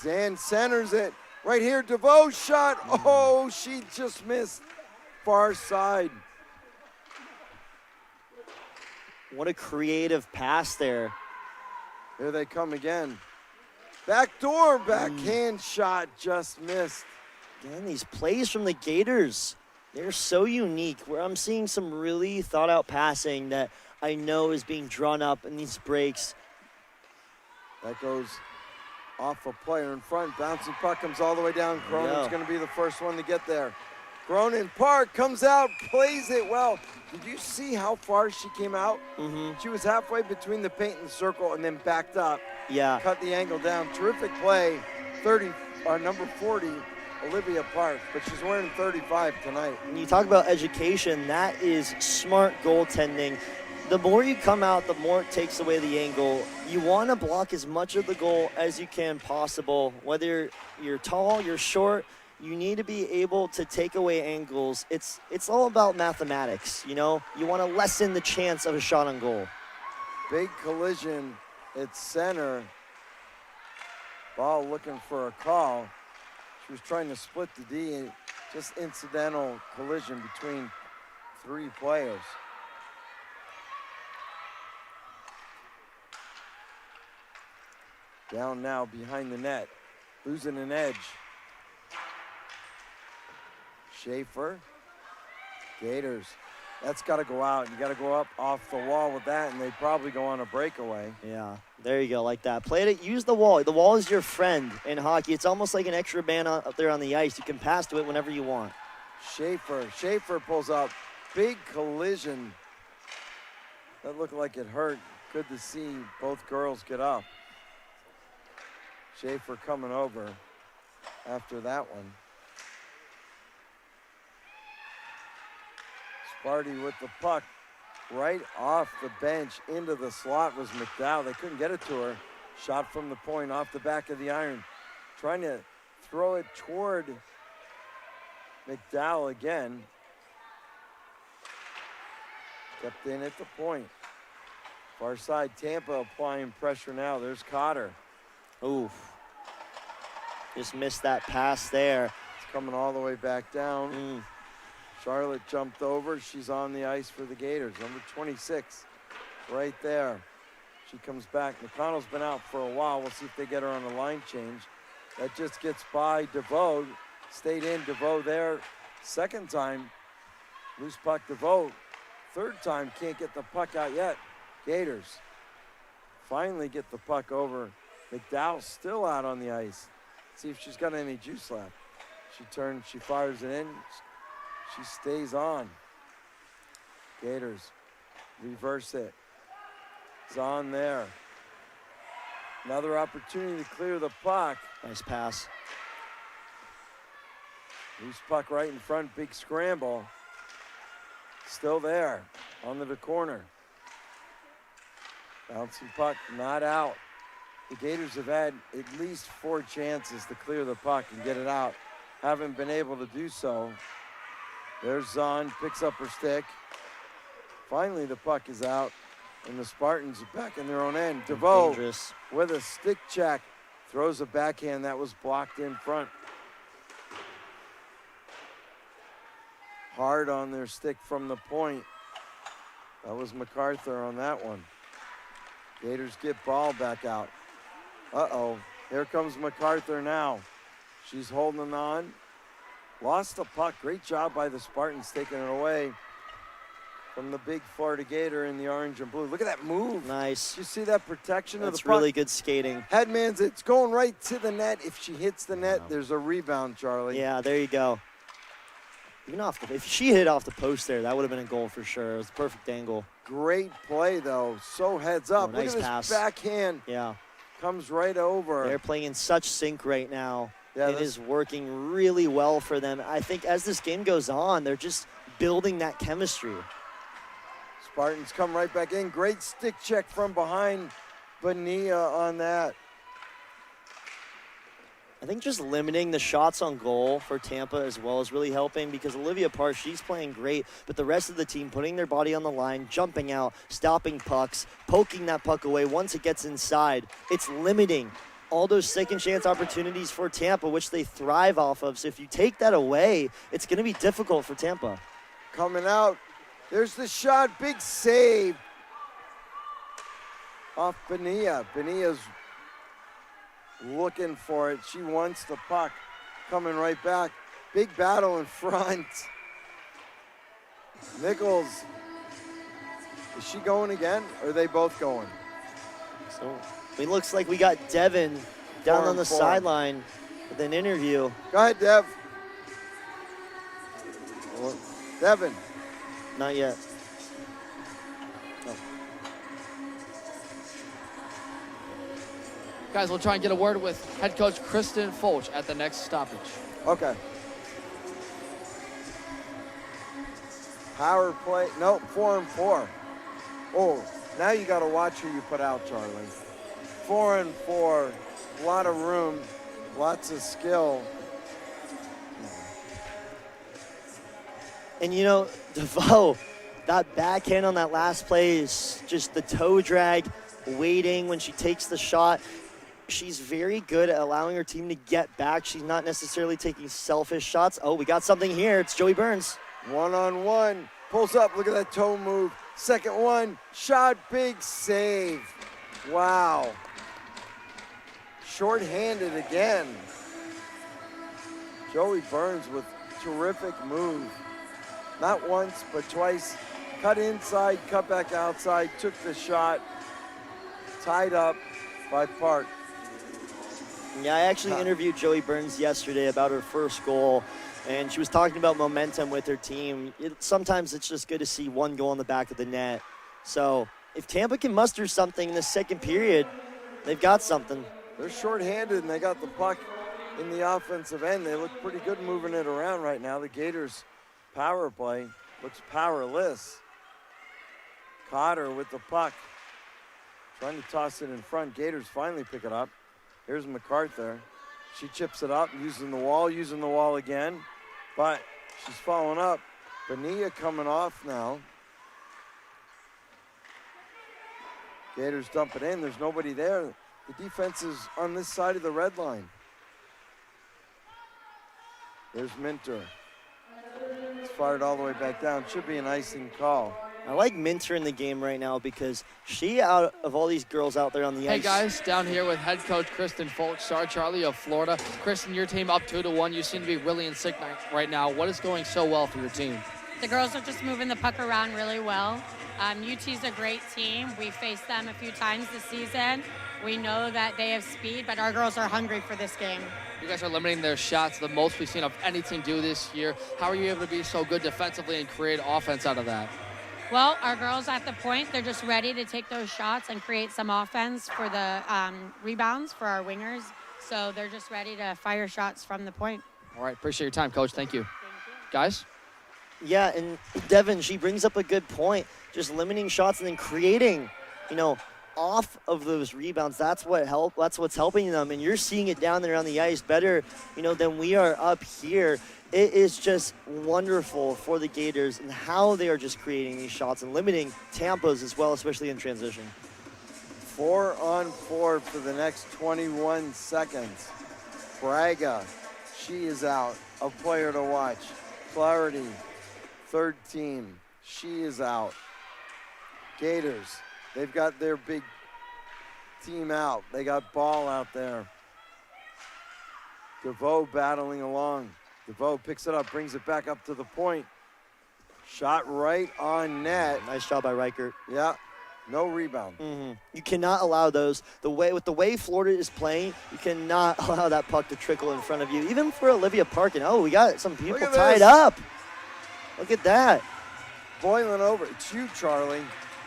Zan centers it. Right here, DeVoe's shot. Oh, she just missed. Far side. What a creative pass there. Here they come again. Backdoor backhand shot, just missed. Again, these plays from the Gators, they're so unique, where I'm seeing some really thought out passing that I know is being drawn up in these breaks. That goes off a player in front. Bouncing puck comes all the way down. Cronin's going to be the first one to get there. Cronin Park comes out, plays it well. Did you see how far she came out? Mm-hmm. She was halfway between the paint and the circle and then backed up. Yeah. Cut the angle down. Terrific play. Number 40, Olivia Park, but she's wearing 35 tonight. When you talk about education, that is smart goaltending. The more you come out, the more it takes away the angle. You want to block as much of the goal as you can possible. Whether you're tall, you're short, you need to be able to take away angles. It's all about mathematics, you know? You want to lessen the chance of a shot on goal. Big collision at center. Ball looking for a call. She was trying to split the D, and just incidental collision between 3 players. Down now behind the net. losing an edge. Schaefer, Gators. That's got to go out. You got to go up off the wall with that, and they probably go on a breakaway. Yeah, there you go, like that. Play it, use the wall. The wall is your friend in hockey. It's almost like an extra man up there on the ice. You can pass to it whenever you want. Schaefer pulls up. Big collision. That looked like it hurt. Good to see both girls get up. Schaefer coming over after that one. Sparty with the puck right off the bench into the slot was McDowell. They couldn't get it to her. Shot from the point off the back of the iron. Trying to throw it toward McDowell again. Kept in at the point. Far side, Tampa applying pressure now. There's Cotter. Oof. Just missed that pass there. It's coming all the way back down. Charlotte jumped over. She's on the ice for the Gators. Number 26, right there. She comes back. McConnell's been out for a while. We'll see if they get her on a line change. That just gets by DeVoe. Stayed in. DeVoe there. Second time, loose puck DeVoe. Third time, can't get the puck out yet. Gators finally get the puck over. McDowell still out on the ice. See if she's got any juice left. She turns, she fires it in. She stays on. Gators reverse it. It's on there. Another opportunity to clear the puck. Nice pass. Loose puck right in front, big scramble. Still there, on the corner. Bouncing puck, not out. The Gators have had at least 4 chances to clear the puck and get it out. Haven't been able to do so. There's Zahn, picks up her stick. Finally, the puck is out, and the Spartans are back in their own end. DeVoe Dangerous. with a stick check, throws a backhand that was blocked in front. Hard on their stick from the point. That was MacArthur on that one. Gators get ball back out. Uh-oh, here comes MacArthur now. She's holding on. Lost the puck. Great job by the Spartans taking it away from the big Florida Gator in the orange and blue. Look at that move. Nice. Did you see that protection of the That's puck? really good skating. Headman's, it's going right to the net. If she hits the net, there's a rebound, Charlie. Yeah, there you go. Even if she hit off the post there, that would have been a goal for sure. It was a perfect angle. Great play, though. So heads up. Nice Look at this pass. backhand. Yeah. Comes right over. They're playing in such sync right now. Yeah, it is working really well for them. I think as this game goes on, they're just building that chemistry. Spartans come right back in. Great stick check from behind Bonilla on that. I think just limiting the shots on goal for Tampa as well is really helping because Olivia Parr, she's playing great, but the rest of the team putting their body on the line, jumping out, stopping pucks, poking that puck away once it gets inside. It's limiting all those second chance opportunities for Tampa, which they thrive off of. So if you take that away, it's going to be difficult for Tampa. Coming out. There's the shot. Big save off Bonilla. Bonilla's looking for it. She wants the puck. Coming right back. Big battle in front. Nichols. Is she going again? Or are they both going? So it looks like we got Devin down on the sideline with an interview. Go ahead, Dev. Devin. Not yet. Guys, we'll try and get a word with head coach Kristen Folch at the next stoppage. Okay. Power play. No, 4-4. Oh, now you got to watch who you put out, Charlie. 4-4. A lot of room. Lots of skill. And, you know, DeVoe, that backhand on that last play is just the toe drag, waiting when she takes the shot. She's very good at allowing her team to get back. She's not necessarily taking selfish shots. Oh, we got something here. It's Joey Burns. One-on-one. Pulls up. Look at that toe move. Second one. Shot. Big save. Wow. Short-handed again. Joey Burns with terrific move. Not once, but twice. Cut inside, cut back outside, took the shot. Tied up by Park. Yeah, I actually interviewed Joey Burns yesterday about her first goal, and she was talking about momentum with her team. Sometimes it's just good to see one goal in the back of the net. So if Tampa can muster something in the second period, they've got something. They're shorthanded, and they got the puck in the offensive end. They look pretty good moving it around right now. The Gators' power play looks powerless. Cotter with the puck. Trying to toss it in front. Gators finally pick it up. Here's MacArthur. She chips it up, using the wall again. But she's following up. Bonilla coming off now. Gators dump it in. There's nobody there. The defense is on this side of the red line. There's Minter. It's fired all the way back down. Should be an icing call. I like Minter in the game right now because she, out of all these girls out there on the ice. Hey guys, down here with head coach Kristen Folk, Star Charlie of Florida. Kristen, your team up 2-1. You seem to be really in sync right now. What is going so well for your team? The girls are just moving the puck around really well. UT's a great team. We faced them a few times this season. We know that they have speed, but our girls are hungry for this game. You guys are limiting their shots, the most we've seen of any team do this year. How are you able to be so good defensively and create offense out of that? Well, our girls at the point, they're just ready to take those shots and create some offense for the rebounds for our wingers. So they're just ready to fire shots from the point. All right, appreciate your time, Coach. Thank you. Guys? Yeah, and Devin, she brings up a good point. Just limiting shots and then creating, off of those rebounds. That's what's helping them. And you're seeing it down there on the ice better, than we are up here. It is just wonderful for the Gators and how they are just creating these shots and limiting Tampa's as well, especially in transition. 4-on-4 for the next 21 seconds. Braga, she is out. A player to watch. Flaherty, third team. She is out. Gators, they've got their big team out. They got Ball out there. DeVoe battling along. DeVoe picks it up, brings it back up to the point. Shot right on net. Nice job by Reichert. Yeah, no rebound. Mm-hmm. You cannot allow those. With the way Florida is playing, you cannot allow that puck to trickle in front of you. Even for Olivia Parkin. Oh, we got some people tied up. Look at that. Boiling over. It's you, Charlie.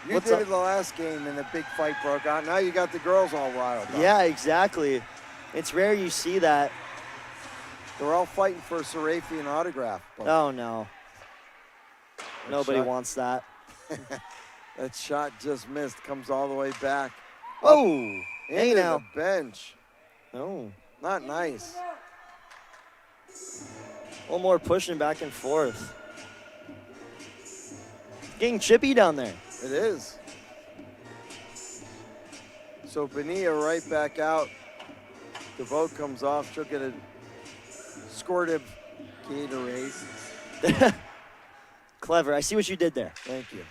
You What's did up? it the last game and the big fight broke out. Now you got the girls all riled up. Yeah, exactly. It's rare you see that. They're all fighting for a Serafian autograph. Oh, no. Nobody shot. wants that. That shot just missed. Comes all the way back. Oh, hey Into now. the bench. Oh. Not nice. A little more pushing back and forth. Getting chippy down there. It is. So Bonilla right back out. DeVoe comes off. She'll get a squirtive Gatorade. Clever. I see what you did there. Thank you.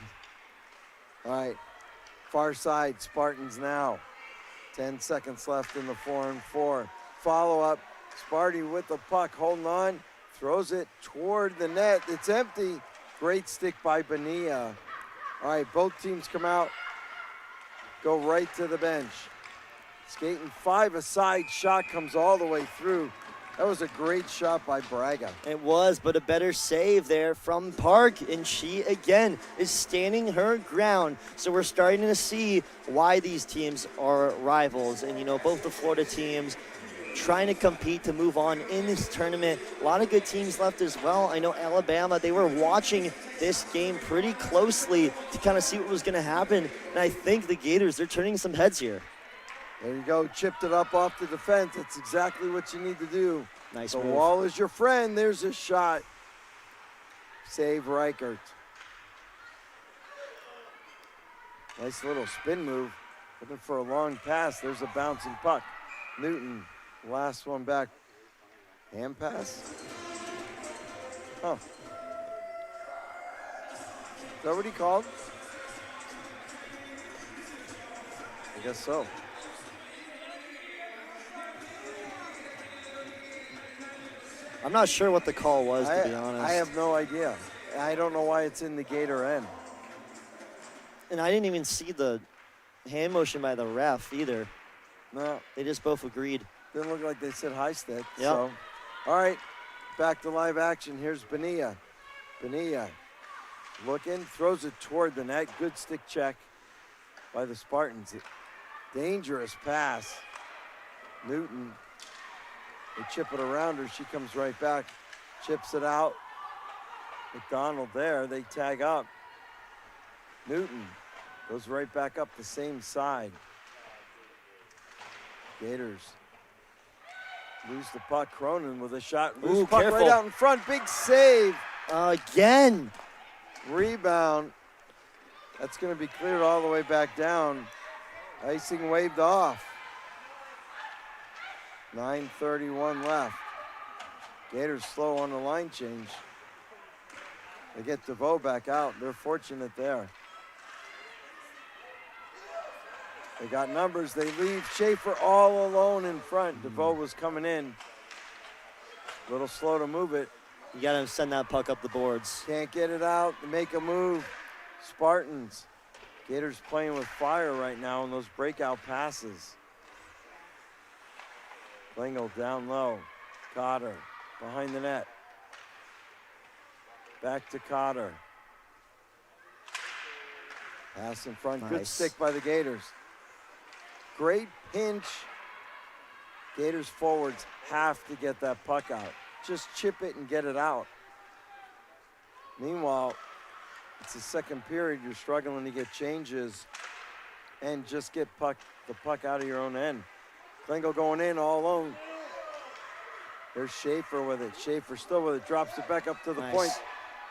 All right. Far side, Spartans now. 10 seconds left in the 4-on-4. Follow up. Sparty with the puck, holding on. Throws it toward the net. It's empty. Great stick by Bonilla. All right, both teams come out. Go right to the bench. Skating 5 aside. Shot comes all the way through. That was a great shot by Braga. It was, but a better save there from Park. And she, again, is standing her ground. So we're starting to see why these teams are rivals. And, both the Florida teams trying to compete to move on in this tournament. A lot of good teams left as well. I know Alabama, they were watching this game pretty closely to kind of see what was going to happen. And I think the Gators, they're turning some heads here. There you go. Chipped it up off the defense. That's exactly what you need to do. Nice The move. wall is your friend. There's a shot. Save Reichert. Nice little spin move. Looking for a long pass. There's a bouncing puck. Newton, last one back. Hand pass? Oh. Is that what he called? I guess so. I'm not sure what the call was, to be honest. I have no idea. I don't know why it's in the Gator end. And I didn't even see the hand motion by the ref either. No, They just both agreed. didn't look like they said IceDen. Yep. So, all right, back to live action. Here's Bonilla. Bonilla looking, throws it toward the net. Good stick check by the Spartans. Dangerous pass. Newton, they chip it around her. She comes right back, chips it out. McDonald there, they tag up. Newton goes right back up the same side. Gators lose the puck. Cronin with a shot. Loose Ooh, puck careful. right out in front. Big save. Again. Rebound. That's going to be cleared all the way back down. Icing waved off. 9:31 left. Gators slow on the line change. They get DeVoe back out. They're fortunate there. They got numbers. They leave Schaefer all alone in front. DeVoe was coming in. A little slow to move it. You got to send that puck up the boards. Can't get it out. Make a move. Spartans. Gators playing with fire right now in those breakout passes. Klingel down low. Cotter behind the net. Back to Cotter. Pass in front. Good Nice. stick by the Gators. Great pinch. Gators forwards have to get that puck out. Just chip it and get it out. Meanwhile, it's the second period. You're struggling to get changes and just get the puck out of your own end. Klingel going in all alone. There's Schaefer with it. Schaefer still with it. Drops it back up to the Nice. point.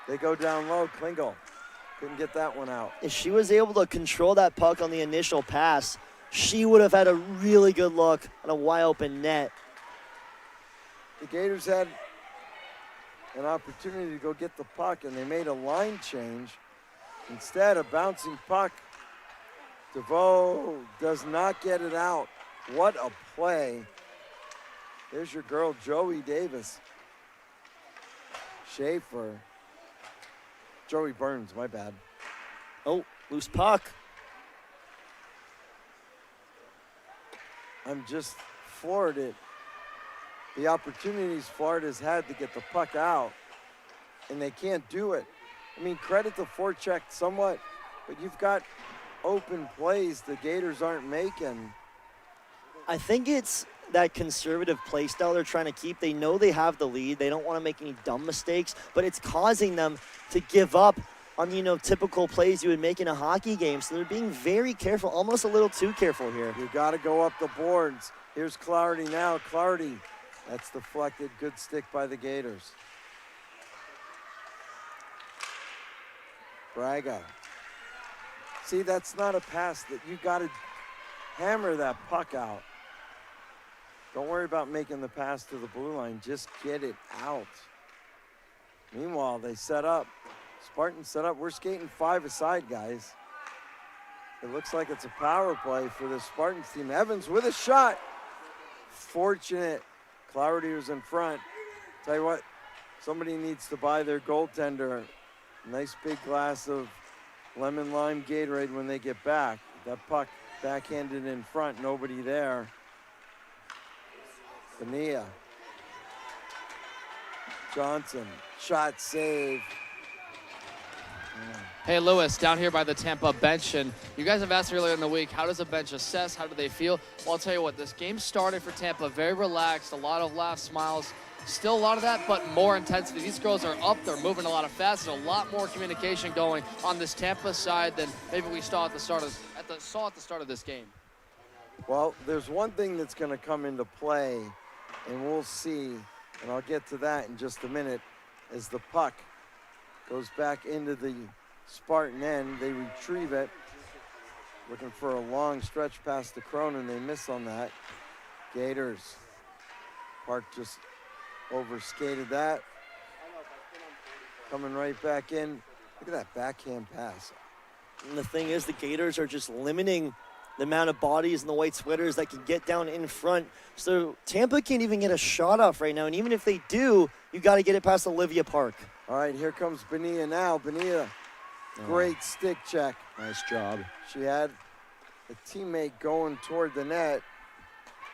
They go down low. Klingel couldn't get that one out. If she was able to control that puck on the initial pass, she would have had a really good look at a wide open net. The Gators had an opportunity to go get the puck, and they made a line change. Instead, a bouncing puck. DeVoe does not get it out. What a play. There's your girl, Joey Davis. Schaefer. Joey Burns, my bad. Oh, loose puck. I'm just floored at the opportunities Florida's had to get the puck out, and they can't do it. I mean, credit the forecheck somewhat, but you've got open plays the Gators aren't making. I think it's that conservative play style they're trying to keep. They know they have the lead. They don't want to make any dumb mistakes, but it's causing them to give up on, typical plays you would make in a hockey game. So they're being very careful, almost a little too careful here. You got to go up the boards. Here's Clarity now. Clarity, that's deflected. Good stick by the Gators. Braga. See, that's not a pass that you got to hammer that puck out. Don't worry about making the pass to the blue line. Just get it out. Meanwhile, they set up. Spartans set up. We're skating 5 aside, guys. It looks like it's a power play for the Spartans team. Evans with a shot. Fortunate. Clarity was in front. Tell you what, somebody needs to buy their goaltender a nice big glass of lemon lime Gatorade when they get back. That puck backhanded in front, nobody there. Bonilla. Johnson, shot save. Hey, Lewis, down here by the Tampa bench, and you guys have asked earlier in the week, how does the bench assess? How do they feel? Well, I'll tell you what, this game started for Tampa very relaxed, a lot of laughs, smiles, still a lot of that, but more intensity. These girls are up, they're moving a lot of fast. There's a lot more communication going on this Tampa side than maybe we saw at the start of this game. Well, there's one thing that's going to come into play, and we'll see, and I'll get to that in just a minute, as the puck goes back into the Spartan end. They retrieve it, looking for a long stretch past the Cronin. They miss on that. Gators. Park just overskated that. Coming right back in. Look at that backhand pass. And the thing is, the Gators are just limiting the amount of bodies and the white sweaters that can get down in front. So Tampa can't even get a shot off right now, and even if they do, you got to get it past Olivia Park. All right, here comes Bonilla now. Bonilla, great stick check. Nice job. She had a teammate going toward the net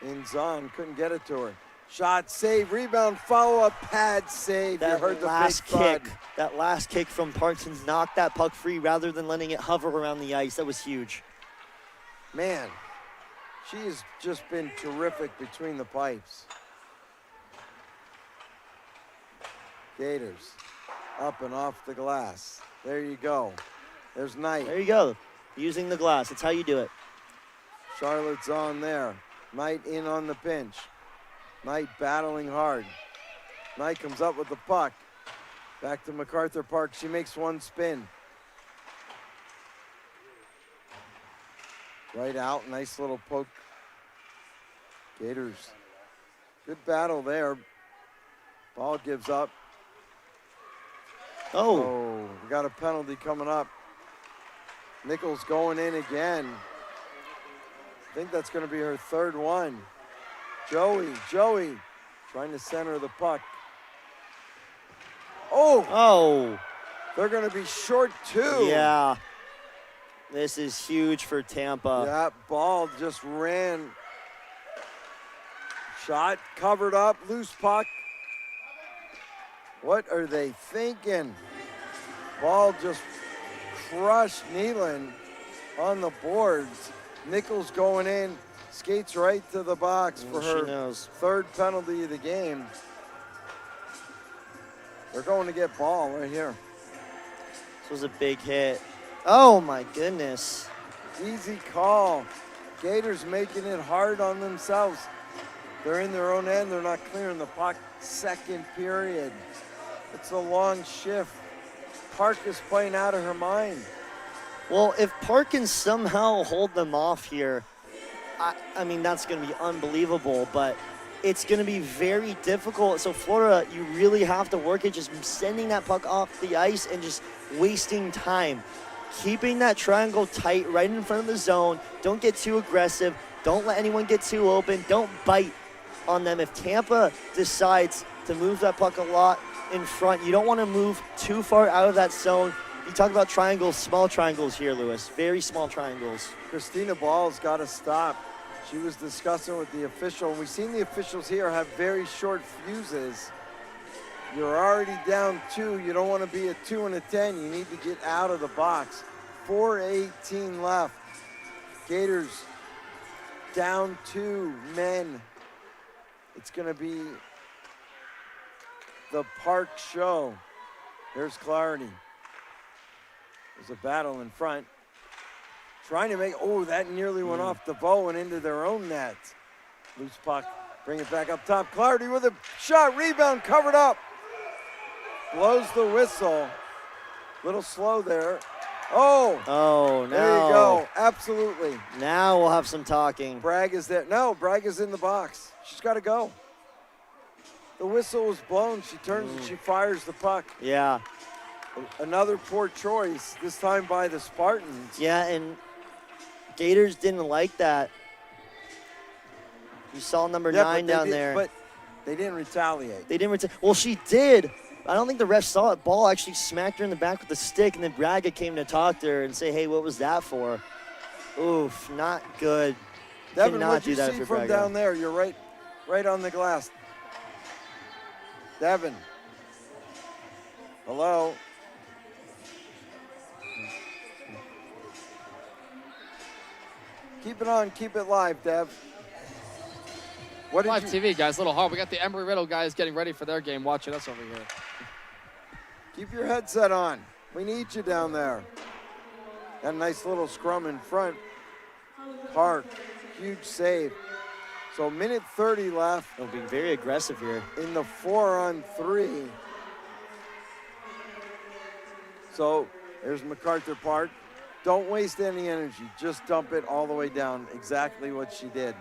in zone, couldn't get it to her. Shot, save, rebound, follow-up, pad, save. That you heard the last big thud. kick, that last kick from Parsons knocked that puck free rather than letting it hover around the ice. That was huge. Man, she has just been terrific between the pipes. Gators up and off the glass. There you go. There's Knight. There you go. Using the glass. That's how you do it. Charlotte's on there. Knight in on the pinch. Knight battling hard. Knight comes up with the puck. Back to MacArthur Park. She makes one spin. Right out. Nice little poke. Gators. Good battle there. Ball gives up. Oh, We got a penalty coming up. Nichols going in again. I think that's going to be her third one. Joey trying to center the puck. oh, They're going to be short two. yeah. This is huge for Tampa. That ball just ran. Shot covered up, loose puck. What are they thinking? Ball just crushed Nealon on the boards. Nichols going in, skates right to the box for She her knows. third penalty of the game. They're going to get ball right here. This was a big hit. Oh, my goodness. Easy call. Gators making it hard on themselves. They're in their own end. They're not clearing the puck. Second period. It's a long shift. Park is playing out of her mind. Well, if Park can somehow hold them off here, I mean, that's going to be unbelievable, but it's going to be very difficult. So, Florida, you really have to work at just sending that puck off the ice and just wasting time. Keeping that triangle tight right in front of the zone. Don't get too aggressive. Don't let anyone get too open. Don't bite on them. If Tampa decides to move that puck a lot in front, you don't want to move too far out of that zone. You talk about triangles, small triangles here, Lewis. Very small triangles. Christina Ball's got to stop. She was discussing with the official. We've seen the officials here have very short fuses. You're already down 2. You don't want to be a 2 and a 10. You need to get out of the box. 4:18 left. Gators down 2 men. It's going to be the Park show. There's Clarity. There's a battle in front. Trying to make, that nearly went off the bow and into their own net. Loose puck, bring it back up top. Clarity with a shot, rebound, covered up. Blows the whistle. Little slow there. Oh, no. There you go, absolutely. Now we'll have some talking. Bragg is there. No, Bragg is in the box. She's got to go. The whistle was blown. She turns and she fires the puck. Yeah. Another poor choice, this time by the Spartans. Yeah, and Gators didn't like that. You saw number 9 down there. But they didn't retaliate. They didn't. Well, she did. I don't think the ref saw it. Ball actually smacked her in the back with the stick, and then Braga came to talk to her and say, hey, what was that for? Oof, not good. Devin, Cannot what'd do you that see for from Braga. down there? You're right on the glass. Devin. Hello. Keep it on, keep it live, Dev. What did Live you TV, guys, a little hard. We got the Embry-Riddle guys getting ready for their game, watching us over here. keep your headset on? We need you down there. Got a nice little scrum in front. Park, huge save. So minute 30 left They'll be very aggressive here. in the 4-on-3. So there's MacArthur Park. Don't waste any energy. Just dump it all the way down. Exactly what she did.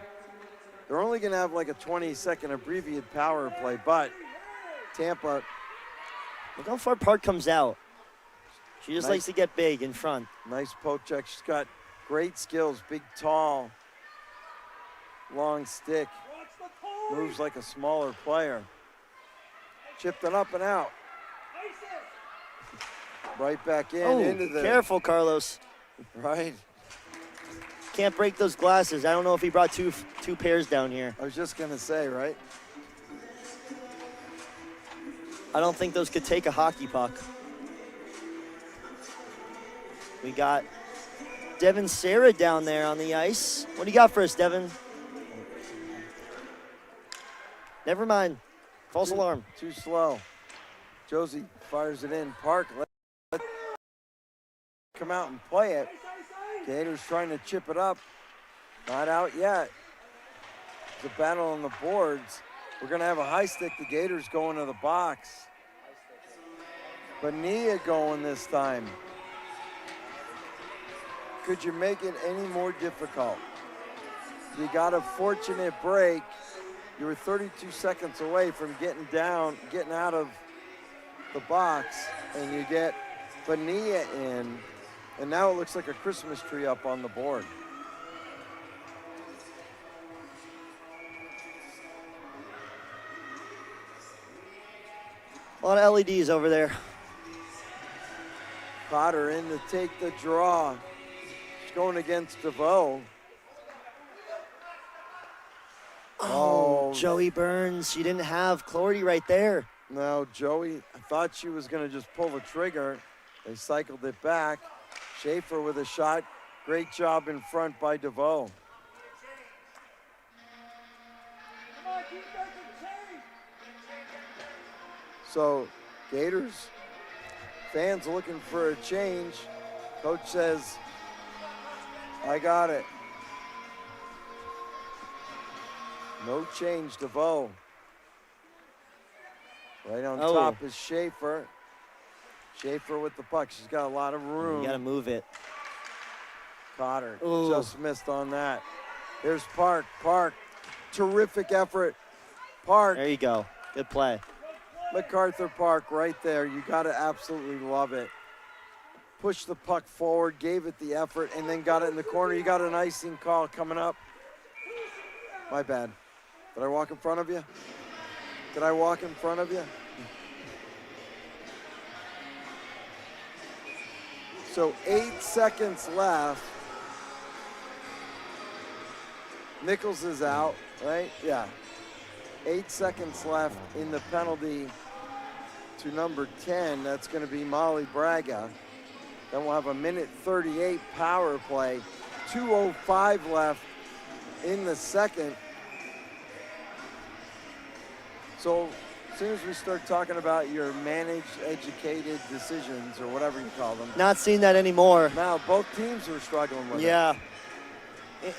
They're only going to have like a 20-second abbreviated power play, but Tampa. Look how far Park comes out. She just Nice. likes to get big in front. Nice poke check. She's got Great skills, big, tall, long stick. Moves like a smaller player. Chipped it up and out. Right back in, into the... Careful, Carlos. Right. Can't break those glasses. I don't know if he brought two pairs down here. I was just going to say, right? I don't think those could take a hockey puck. We got Devin Sarah down there on the ice. What do you got for us, Devin? Never mind. False alarm. Too slow. Josie fires it in. Park, let come out and play it. Gators trying to chip it up. Not out yet. It's a battle on the boards. We're going to have a high stick. The Gators going to the box. Bonilla going this time. Could you make it any more difficult? You got a fortunate break. You were 32 seconds away from getting out of the box, and you get Bonilla in, and now it looks like a Christmas tree up on the board. A lot of LEDs over there. Potter in to take the draw. She's going against DeVoe. Oh, Joey Burns. She didn't have Clarity right there. No, Joey, I thought she was going to just pull the trigger. They cycled it back. Schaefer with a shot. Great job in front by DeVoe. So, Gators fans looking for a change. Coach says, I got it. No change, DeVoe. Right on top is Schaefer. Schaefer with the puck. She's got a lot of room. You got to move it. Cotter just missed on that. Here's Park. Park, terrific effort. Park. There you go. Good play. MacArthur Park right there. You got to absolutely love it. Pushed the puck forward, gave it the effort, and then got it in the corner. You got an icing call coming up. My bad. Did I walk in front of you? Did I walk in front of you? So 8 seconds left. Nichols is out, right? Yeah. 8 seconds left in the penalty to number 10. That's going to be Molly Braga. Then we'll have a minute 38 power play. 2:05 left in the second. So as soon as we start talking about your managed, educated decisions or whatever you call them. Not seeing that anymore. Now both teams are struggling with it. Yeah.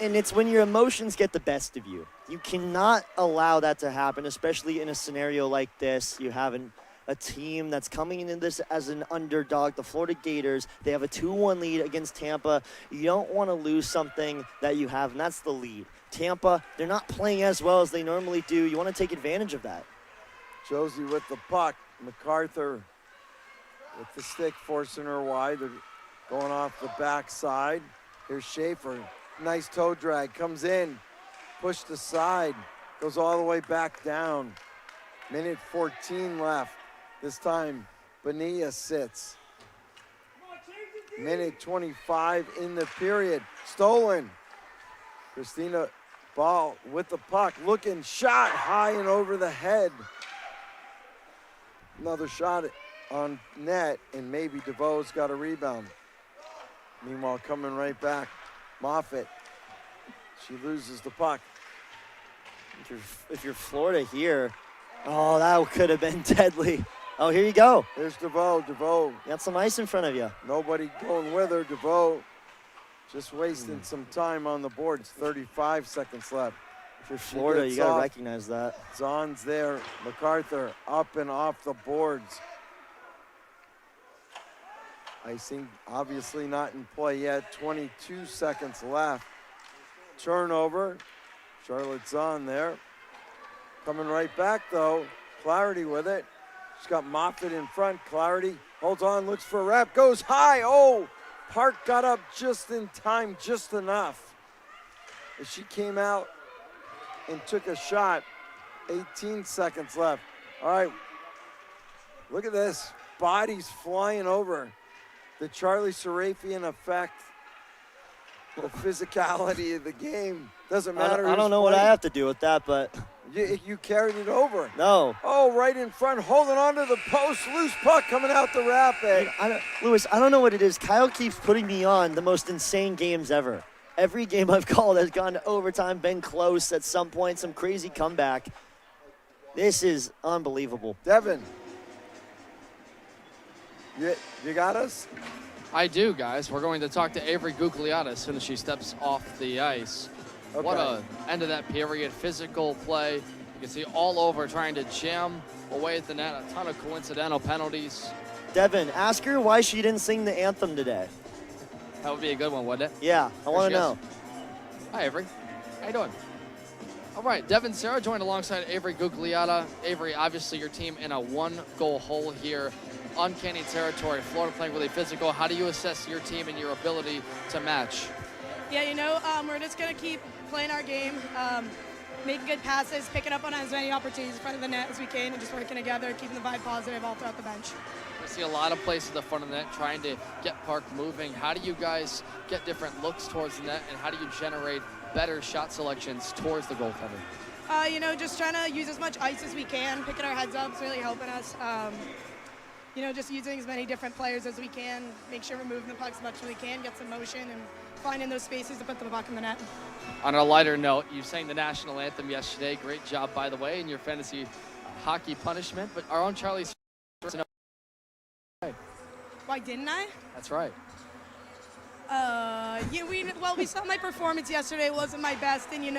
And it's when your emotions get the best of you. You cannot allow that to happen, especially in a scenario like this. You have a team that's coming into this as an underdog, the Florida Gators. They have a 2-1 lead against Tampa. You don't want to lose something that you have, and that's the lead. Tampa, they're not playing as well as they normally do. You want to take advantage of that. Josie with the puck. MacArthur with the stick, forcing her wide. They're going off the backside. Here's Schaefer. Nice toe drag. Comes in. Pushed aside. Goes all the way back down. Minute 14 left. This time, Bonilla sits. Minute 25 in the period. Stolen. Christina Ball with the puck. Looking, shot high and over the head. Another shot on net, and maybe DeVoe's got a rebound. Meanwhile, coming right back, Moffitt. She loses the puck. If you're Florida here, oh, that could have been deadly. Oh, here you go. There's DeVoe. DeVoe. You got some ice in front of you. Nobody going with her. DeVoe just wasting some time on the boards. 35 seconds left. If you're Florida, you got to recognize that. Zahn's there. MacArthur up and off the boards. Icing obviously not in play yet. 22 seconds left. Turnover. Charlotte Zahn there. Coming right back though. Clarity with it. She's got Moffitt in front. Clarity holds on, looks for a wrap, goes high. Oh, Park got up just in time, just enough. As she came out and took a shot, 18 seconds left. All right, look at this. Bodies flying over. The Charlie Sarafian effect. The physicality of the game. Doesn't matter. I don't know what I have to do with that, but. You carried it over. No. Oh, right in front, holding on to the post. Loose puck coming out the rapid. Lewis, I don't know what it is. Kyle keeps putting me on the most insane games ever. Every game I've called has gone to overtime, been close at some point, some crazy comeback. This is unbelievable. Devin, you got us? I do, guys. We're going to talk to Avery Gugliotta as soon as she steps off the ice. Okay. What a end of that period. Physical play. You can see all over trying to jam away at the net. A ton of coincidental penalties. Devin, ask her why she didn't sing the anthem today. That would be a good one, wouldn't it? Yeah, I want to know. Hi, Avery. How you doing? All right, Devin Sarah joined alongside Avery Gugliotta. Avery, obviously your team in a one-goal hole here. Uncanny territory. Florida playing really physical. How do you assess your team and your ability to match? Yeah, we're just going to keep playing our game, making good passes, picking up on as many opportunities in front of the net as we can, and just working together, keeping the vibe positive all throughout the bench. I see a lot of places at the front of the net trying to get Park moving. How do you guys get different looks towards the net, and how do you generate better shot selections towards the goaltender? Just trying to use as much ice as we can, picking our heads up is really helping us. Just using as many different players as we can, make sure we're moving the puck as much as we can, get some motion, and finding those spaces to put the puck in the net. On a lighter note, you sang the national anthem yesterday. Great job, by the way, in your fantasy hockey punishment. But our own Charlie. Why didn't I? That's right. We saw my performance yesterday. It wasn't my best, and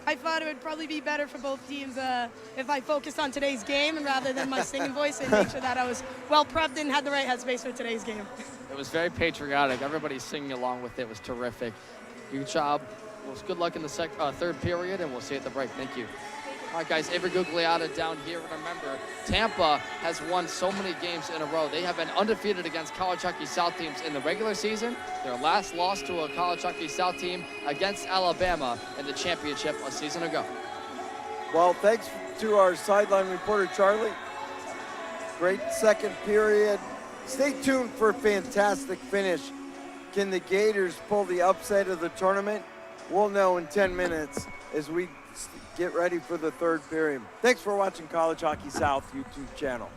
I thought it would probably be better for both teams if I focused on today's game rather than my singing voice, and make sure that I was well prepped and had the right headspace for today's game. It was very patriotic. Everybody singing along with it. It was terrific. Good job. Well, good luck in the third period, and we'll see you at the break. Thank you. All right, guys, Avery Gugliotta down here. And remember, Tampa has won so many games in a row. They have been undefeated against College Hockey South teams in the regular season. Their last loss to a College Hockey South team against Alabama in the championship a season ago. Well, thanks to our sideline reporter, Charlie. Great second period. Stay tuned for a fantastic finish. Can the Gators pull the upset of the tournament? We'll know in 10 minutes as we get ready for the third period. Thanks for watching College Hockey South YouTube channel.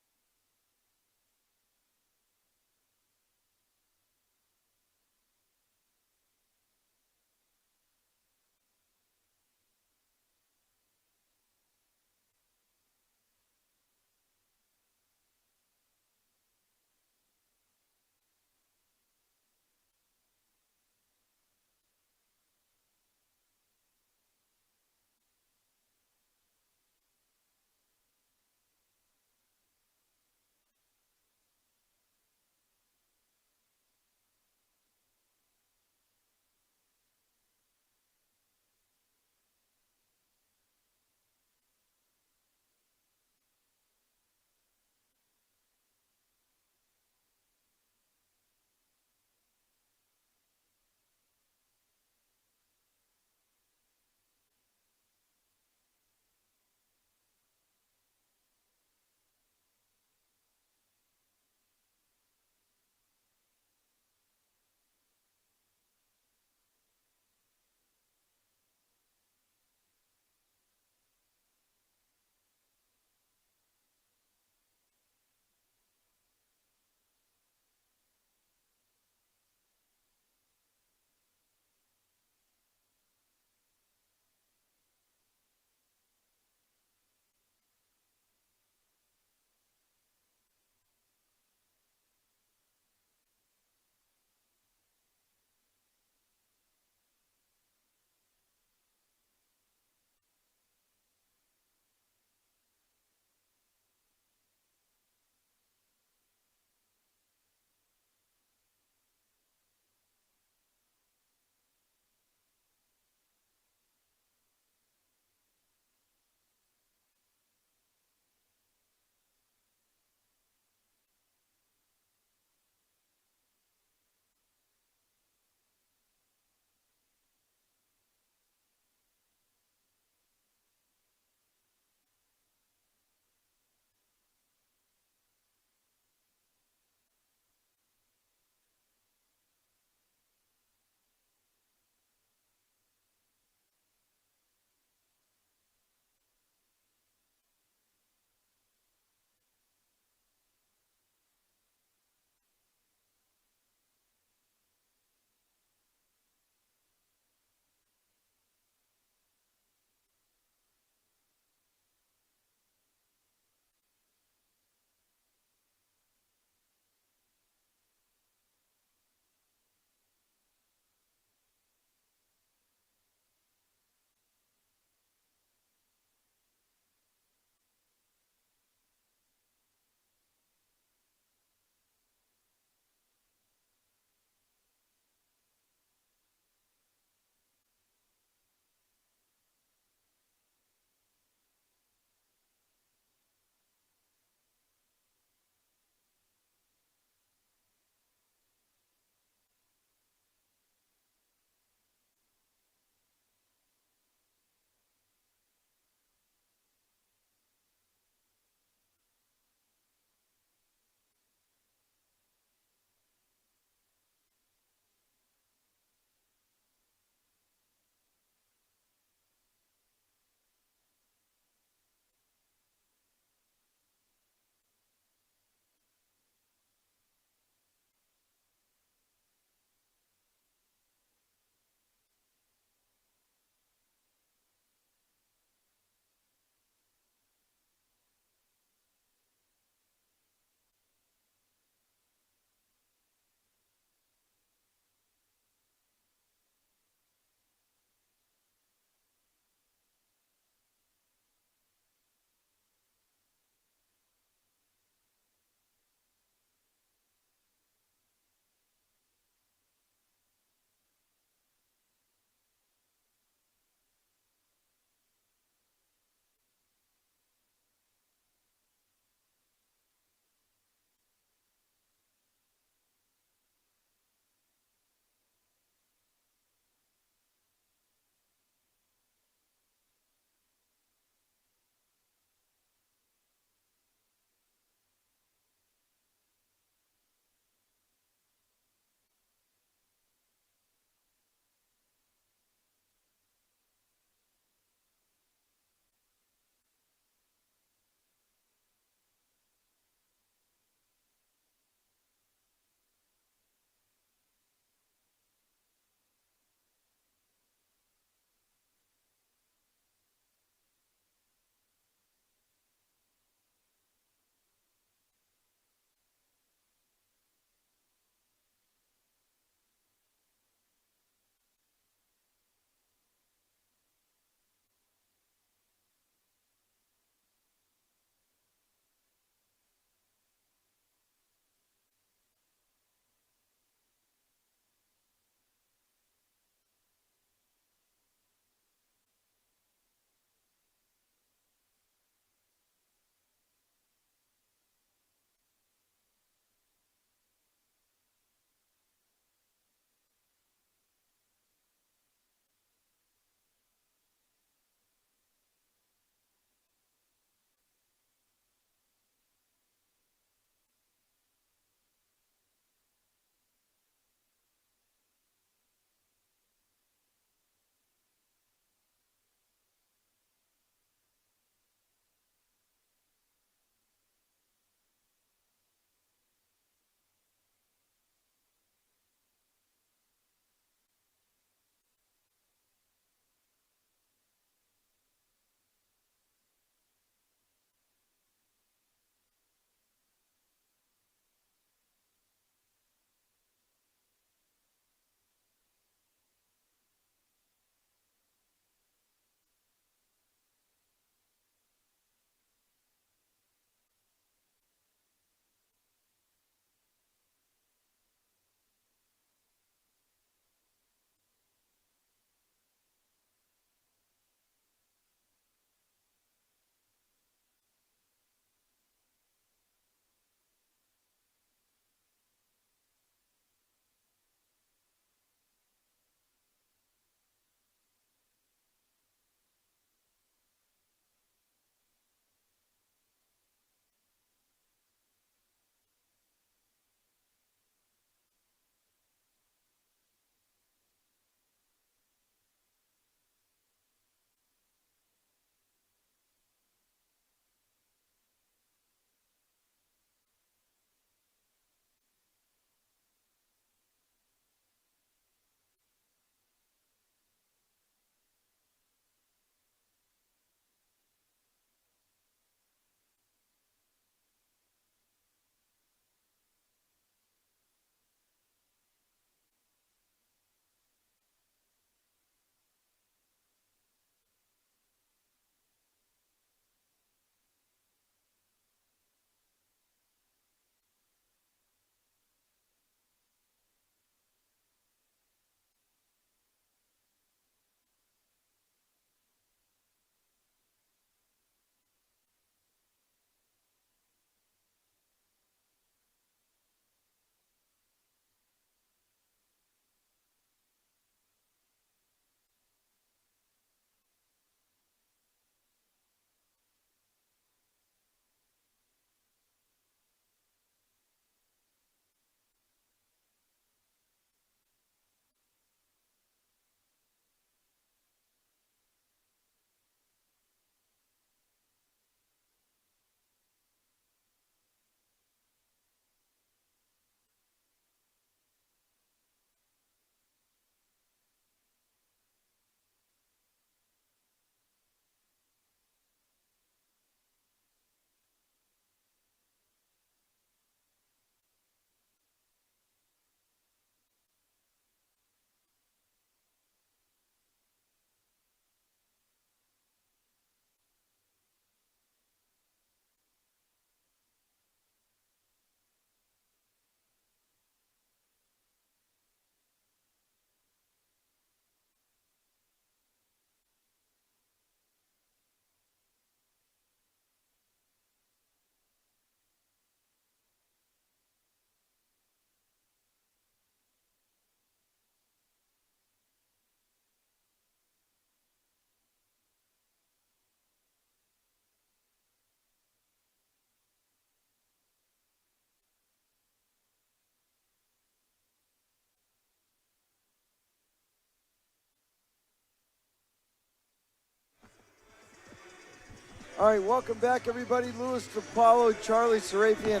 All right, welcome back, everybody. Louis DiPaolo, Charlie Serafian,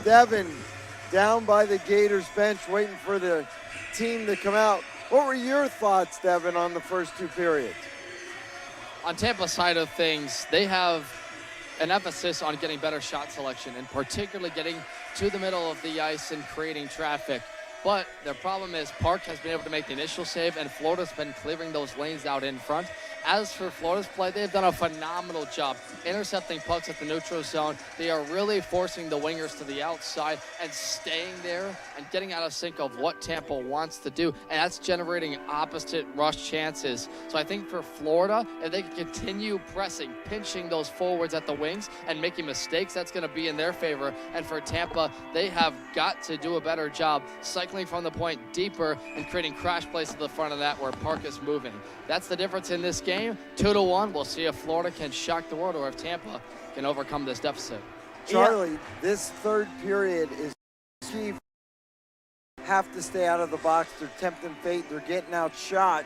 Devin down by the Gators bench waiting for the team to come out. What were your thoughts, Devin, on the first two periods? On Tampa's side of things, they have an emphasis on getting better shot selection and particularly getting to the middle of the ice and creating traffic. But their problem is Park has been able to make the initial save, and Florida's been clearing those lanes out in front. As for Florida's play, they've done a phenomenal job intercepting pucks at the neutral zone. They are really forcing the wingers to the outside and staying there and getting out of sync of what Tampa wants to do, and that's generating opposite rush chances. So I think for Florida, if they can continue pressing, pinching those forwards at the wings and making mistakes, that's going to be in their favor. And for Tampa, they have got to do a better job cycling from the point deeper and creating crash plays to the front of that where Park is moving. That's the difference in this game. 2-1. We'll see if Florida can shock the world or if Tampa can overcome this deficit. Charlie, this third period is Chiefs have to stay out of the box. They're tempting fate. They're getting outshot.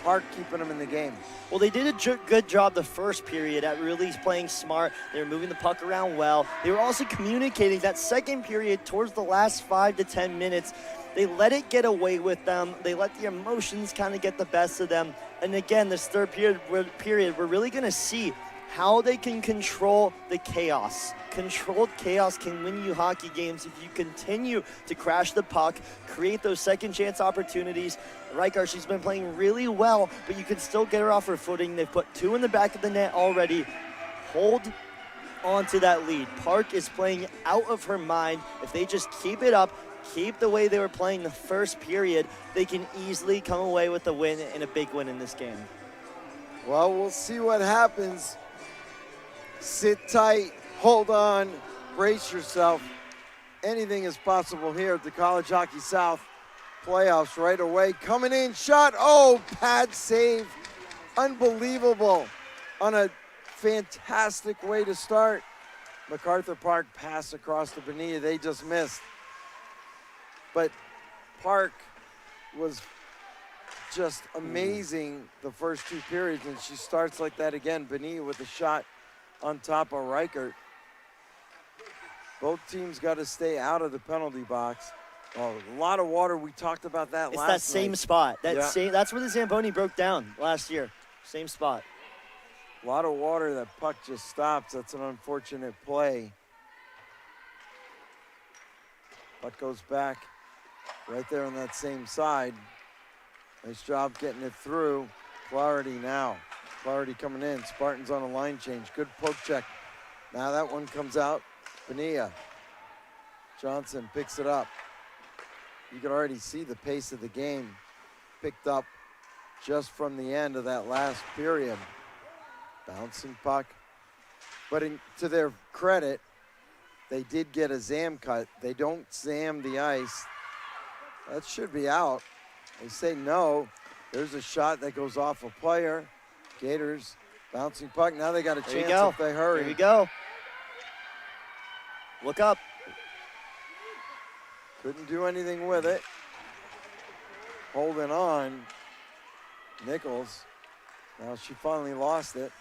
Park keeping them in the game. Well, they did a good job the first period at really playing smart. They were moving the puck around well. They were also communicating that second period towards the last 5 to 10 minutes. They let it get away with them. They let the emotions kind of get the best of them. And again, this third period, we're really going to see how they can control the chaos. Controlled chaos can win you hockey games if you continue to crash the puck, create those second chance opportunities. Reichart, she's been playing really well, but you can still get her off her footing. They've put 2 in the back of the net already. Hold on to that lead. Park is playing out of her mind. If they just keep it up, keep the way they were playing the first period, they can easily come away with a win and a big win in this game. Well, we'll see what happens. Sit tight, hold on, brace yourself. Anything is possible here at the College Hockey South playoffs right away. Coming in, shot, oh, pad save. Unbelievable on a fantastic way to start. MacArthur Park pass across to Bonilla, they just missed. But Park was just amazing the first two periods, and she starts like that again. Bonilla with a shot on top of Reichert. Both teams got to stay out of the penalty box. Oh, a lot of water. We talked about that last night. It's that same spot. That's where the Zamboni broke down last year. Same spot. A lot of water. That puck just stops. That's an unfortunate play. Puck goes back right there on that same side. Nice job getting it through. Clarity now. Clarity coming in. Spartans on a line change. Good poke check. Now that one comes out. Bonilla. Johnson picks it up. You can already see the pace of the game picked up just from the end of that last period. Bouncing puck. But to their credit, they did get a zam cut. They don't zam the ice. That should be out. They say no. There's a shot that goes off a player. Gators bouncing puck. Now they got a chance if they hurry. Here we go. Look up. Couldn't do anything with it. Holding on. Nichols. Now she finally lost it.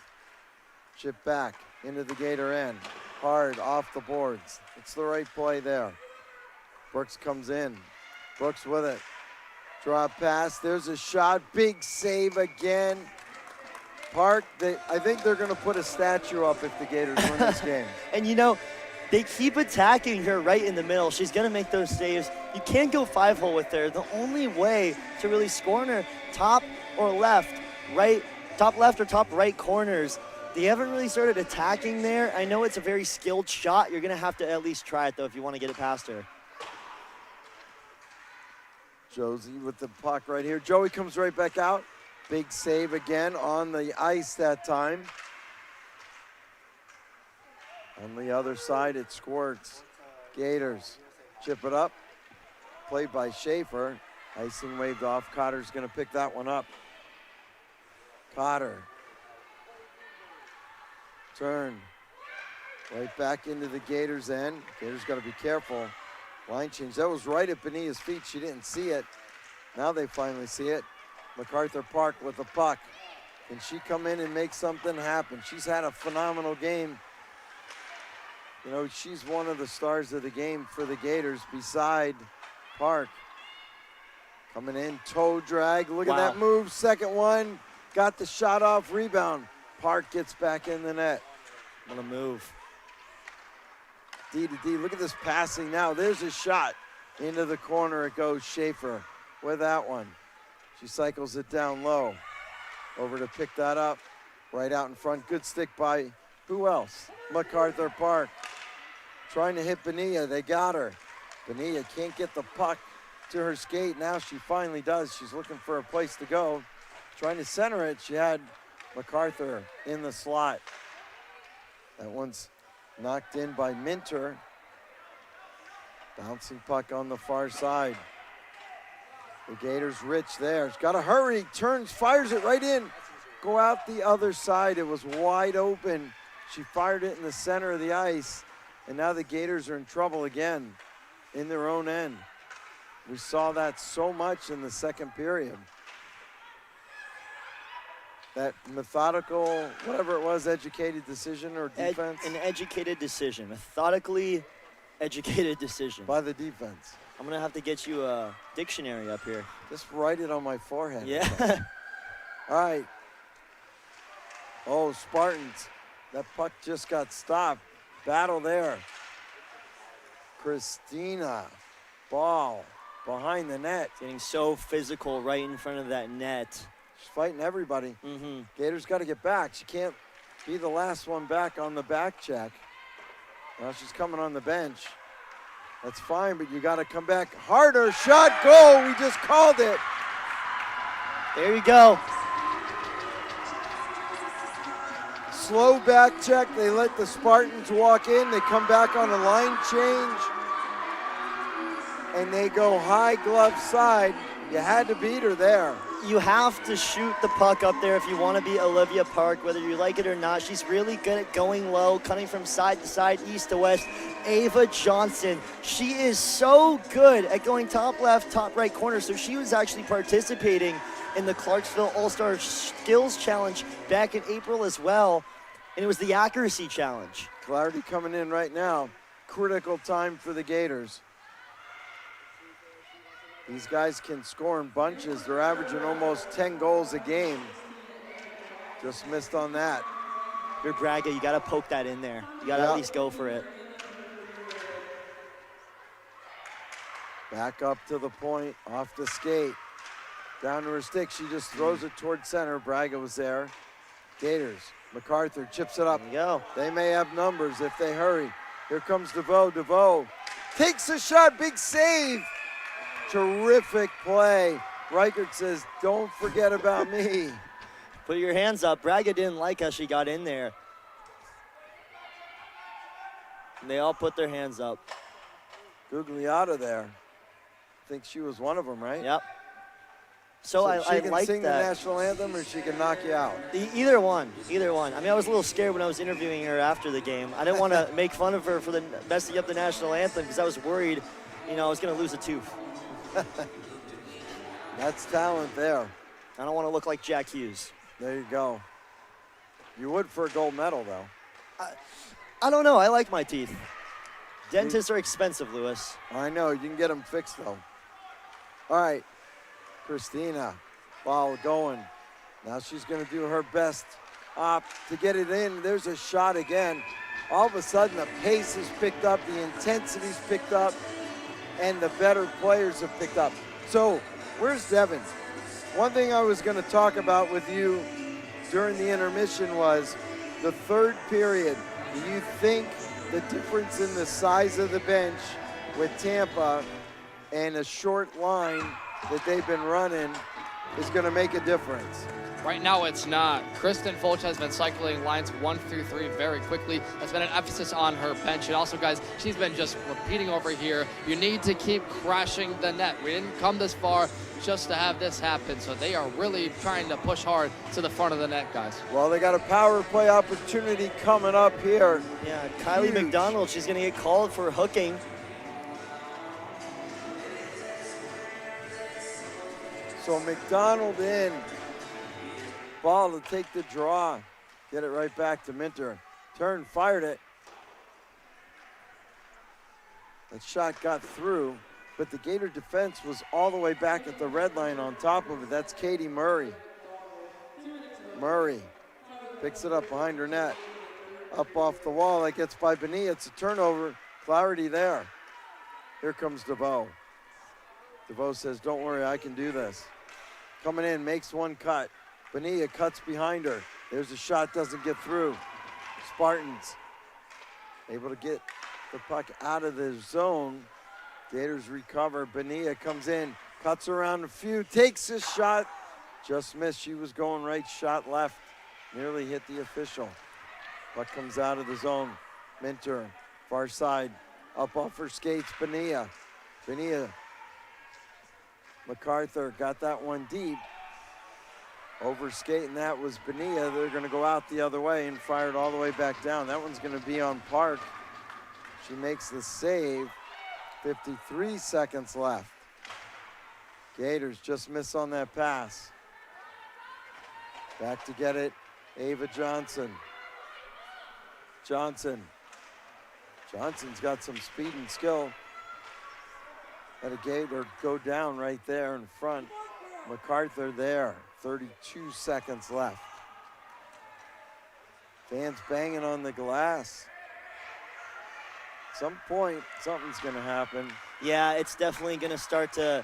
Chip back into the Gator end. Hard off the boards. It's the right play there. Brooks comes in. Brooks with it. Drop pass. There's a shot. Big save again. Park, I think they're going to put a statue up if the Gators win this game. And you know, they keep attacking her right in the middle. She's going to make those saves. You can't go 5-hole with her. The only way to really score in her top or left, right, top left or top right corners. They haven't really started attacking there. I know it's a very skilled shot. You're going to have to at least try it, though, if you want to get it past her. Josie with the puck right here. Joey comes right back out. Big save again on the ice that time. On the other side, it squirts. Gators chip it up. Played by Schaefer. Icing waved off. Cotter's going to pick that one up. Cotter. Turn. Right back into the Gators' end. Gators got to be careful. Line change. That was right at Bonilla's feet. She didn't see it. Now they finally see it. MacArthur Park with the puck. Can she come in and make something happen? She's had a phenomenal game. You know, she's one of the stars of the game for the Gators beside Park. Coming in, toe drag. Look at that move. Second one. Got the shot off, rebound. Park gets back in the net. What a move. D to D. Look at this passing now. There's a shot. Into the corner it goes. Schaefer with that one. She cycles it down low. Over to pick that up. Right out in front. Good stick by who else? MacArthur Park. Trying to hit Bonilla. They got her. Bonilla can't get the puck to her skate. Now she finally does. She's looking for a place to go. Trying to center it. She had MacArthur in the slot. That one's knocked in by Minter. Bouncing puck on the far side. The Gators rich there. She's got to hurry. Turns, fires it right in. Go out the other side. It was wide open. She fired it in the center of the ice. And now the Gators are in trouble again in their own end. We saw that so much in the second period. That methodical, whatever it was, educated decision or defense? An educated decision, methodically educated decision. By the defense. I'm gonna have to get you a dictionary up here. Just write it on my forehead. Yeah. All right. Oh, Spartans. That puck just got stopped. Battle there. Christina. Ball behind the net. Getting so physical right in front of that net. She's fighting everybody. Mm-hmm. Gators got to get back. She can't be the last one back on the back check. Now she's coming on the bench. That's fine, but you got to come back harder. Shot, goal. We just called it. There you go. Slow back check. They let the Spartans walk in. They come back on a line change. And they go high glove side. You had to beat her there. You have to shoot the puck up there if you want to be Olivia Park, whether you like it or not. She's really good at going low, cutting from side to side, east to west. Ava Johnson, she is so good at going top left, top right corner. So she was actually participating in the Clarksville All-Star Skills Challenge back in April as well. And it was the accuracy challenge. Clarity coming in right now. Critical time for the Gators. These guys can score in bunches. They're averaging almost 10 goals a game. Just missed on that. You're Braga, you gotta poke that in there. You gotta at least go for it. Back up to the point, off the skate. Down to her stick, she just throws it towards center. Braga was there. Gators, MacArthur chips it up. There you go. They may have numbers if they hurry. Here comes DeVoe. DeVoe takes a shot, big save. Terrific play. Reichert says, don't forget about me. Put your hands up. Braga didn't like how she got in there. And they all put their hands up. Gugliotta there. I think she was one of them, right? Yep. So I she can like sing that. the national anthem or she can knock you out. Either one, either one. I mean, I was a little scared when I was interviewing her after the game. I didn't want to make fun of her for messing up the national anthem because I was worried, I was going to lose a tooth. That's talent there. I don't want to look like Jack Hughes. There you go. You would for a gold medal, though. I don't know. I like my teeth. Dentists are expensive, Lewis. I know. You can get them fixed, though. All right. Christina, ball going. Now she's going to do her best to get it in. There's a shot again. All of a sudden, the pace is picked up, the intensity's picked up, and the better players have picked up. So, where's Devin? One thing I was going to talk about with you during the intermission was the third period. Do you think the difference in the size of the bench with Tampa and a short line that they've been running is going to make a difference? Right now it's not. Kristen Folch has been cycling lines 1 through 3 very quickly. That's been an emphasis on her bench. And also, guys, she's been just repeating over here, you need to keep crashing the net. We didn't come this far just to have this happen. So they are really trying to push hard to the front of the net, guys. Well, they got a power play opportunity coming up here. Yeah, Kylie Huge. McDonald, she's going to get called for hooking. So McDonald in. ball to take the draw. Get it right back to Minter. Turned, fired it. That shot got through, but the Gator defense was all the way back at the red line on top of it. That's Katie Murray. Murray picks it up behind her net. Up off the wall, that gets by Bonilla. It's a turnover. Clarity there. Here comes DeVoe. DeVoe says, don't worry, I can do this. Coming in, makes one cut. Bonilla cuts behind her. There's a shot, doesn't get through. Spartans able to get the puck out of the zone. Gators recover. Bonilla comes in, cuts around a few, takes his shot. Just missed. She was going right, shot left. Nearly hit the official. Puck comes out of the zone. Minter, far side, up off her skates. Bonilla. MacArthur got that one deep. Over skating, that was Bonilla. They're going to go out the other way and fire it all the way back down. That one's going to be on Park. She makes the save. 53 seconds left. Gators just miss on that pass. Back to get it, Ava Johnson. Johnson's got some speed and skill. Had a Gator go down right there in front. MacArthur there, 32 seconds left. Fans banging on the glass. At some point, something's gonna happen. Yeah, it's definitely gonna start to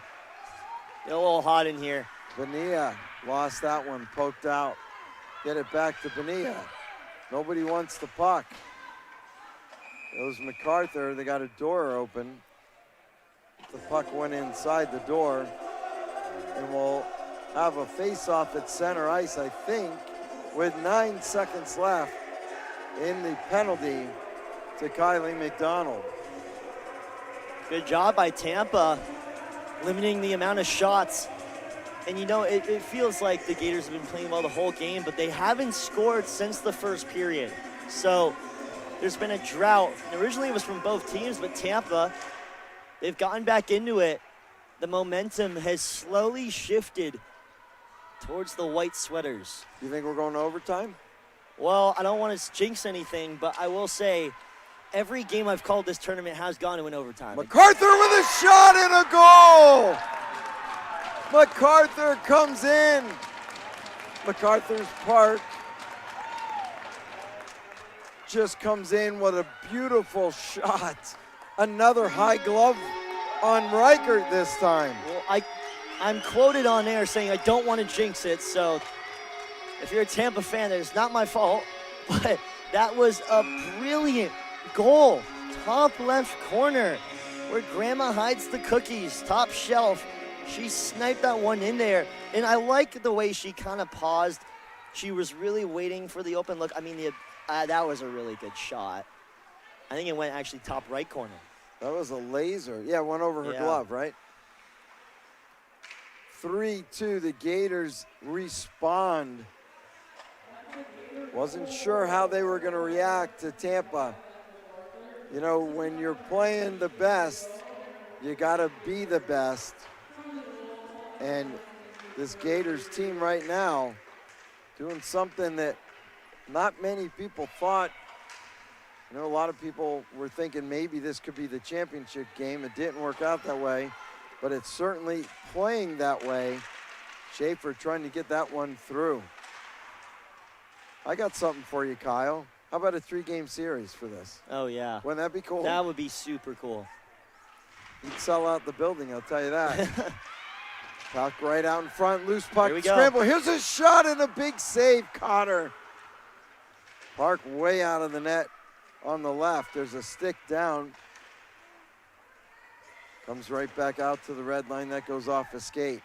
get a little hot in here. Bonilla lost that one, poked out. Get it back to Bonilla. Nobody wants the puck. It was MacArthur, they got a door open. The puck went inside the door. And we'll have a face-off at center ice, I think, with 9 seconds left in the penalty to Kylie McDonald. Good job by Tampa, limiting the amount of shots. And you know, it feels like the Gators have been playing well the whole game, but they haven't scored since the first period. So there's been a drought. And originally it was from both teams, but Tampa, they've gotten back into it. The momentum has slowly shifted towards the white sweaters. You think we're going to overtime? Well, I don't want to jinx anything, but I will say every game I've called this tournament has gone to an overtime. MacArthur with a shot and a goal! MacArthur comes in. MacArthur's Park just comes in with a beautiful shot. Another high glove on Reichert this time. Well, I'm quoted on air saying I don't want to jinx it, so if you're a Tampa fan, that is not my fault, but that was a brilliant goal. Top left corner, where Grandma hides the cookies, top shelf. She sniped that one in there, and I like the way she kind of paused. She was really waiting for the open look. I mean, that was a really good shot. I think it went actually top right corner. That was a laser. Yeah, went over her glove, right? 3-2, the Gators respond. Wasn't sure how they were going to react to Tampa. You know, when you're playing the best, you got to be the best. And this Gators team right now doing something that not many people thought. You know, a lot of people were thinking maybe this could be the championship game. It didn't work out that way, but it's certainly playing that way. Schaefer trying to get that one through. I got something for you, Kyle. How about a 3-game series for this? Oh, yeah. Wouldn't that be cool? That would be super cool. You'd sell out the building, I'll tell you that. Puck right out in front, loose puck, Here we go. scramble. Here's a shot and a big save, Cotter. Park way out of the net on the left. There's a stick down. Comes right back out to the red line. That goes off a skate.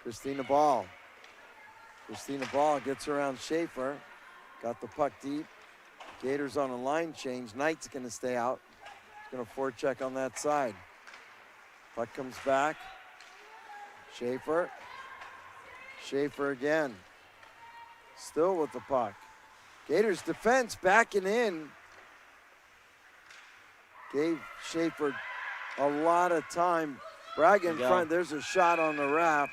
Christina Ball. Christina Ball gets around Schaefer. Got the puck deep. Gators on a line change. Knight's going to stay out. He's going to forecheck on that side. Puck comes back. Schaefer. Schaefer again. Still with the puck. Gators defense backing in. Gave Schaefer a lot of time. Braga in front. There's a shot on the wrap.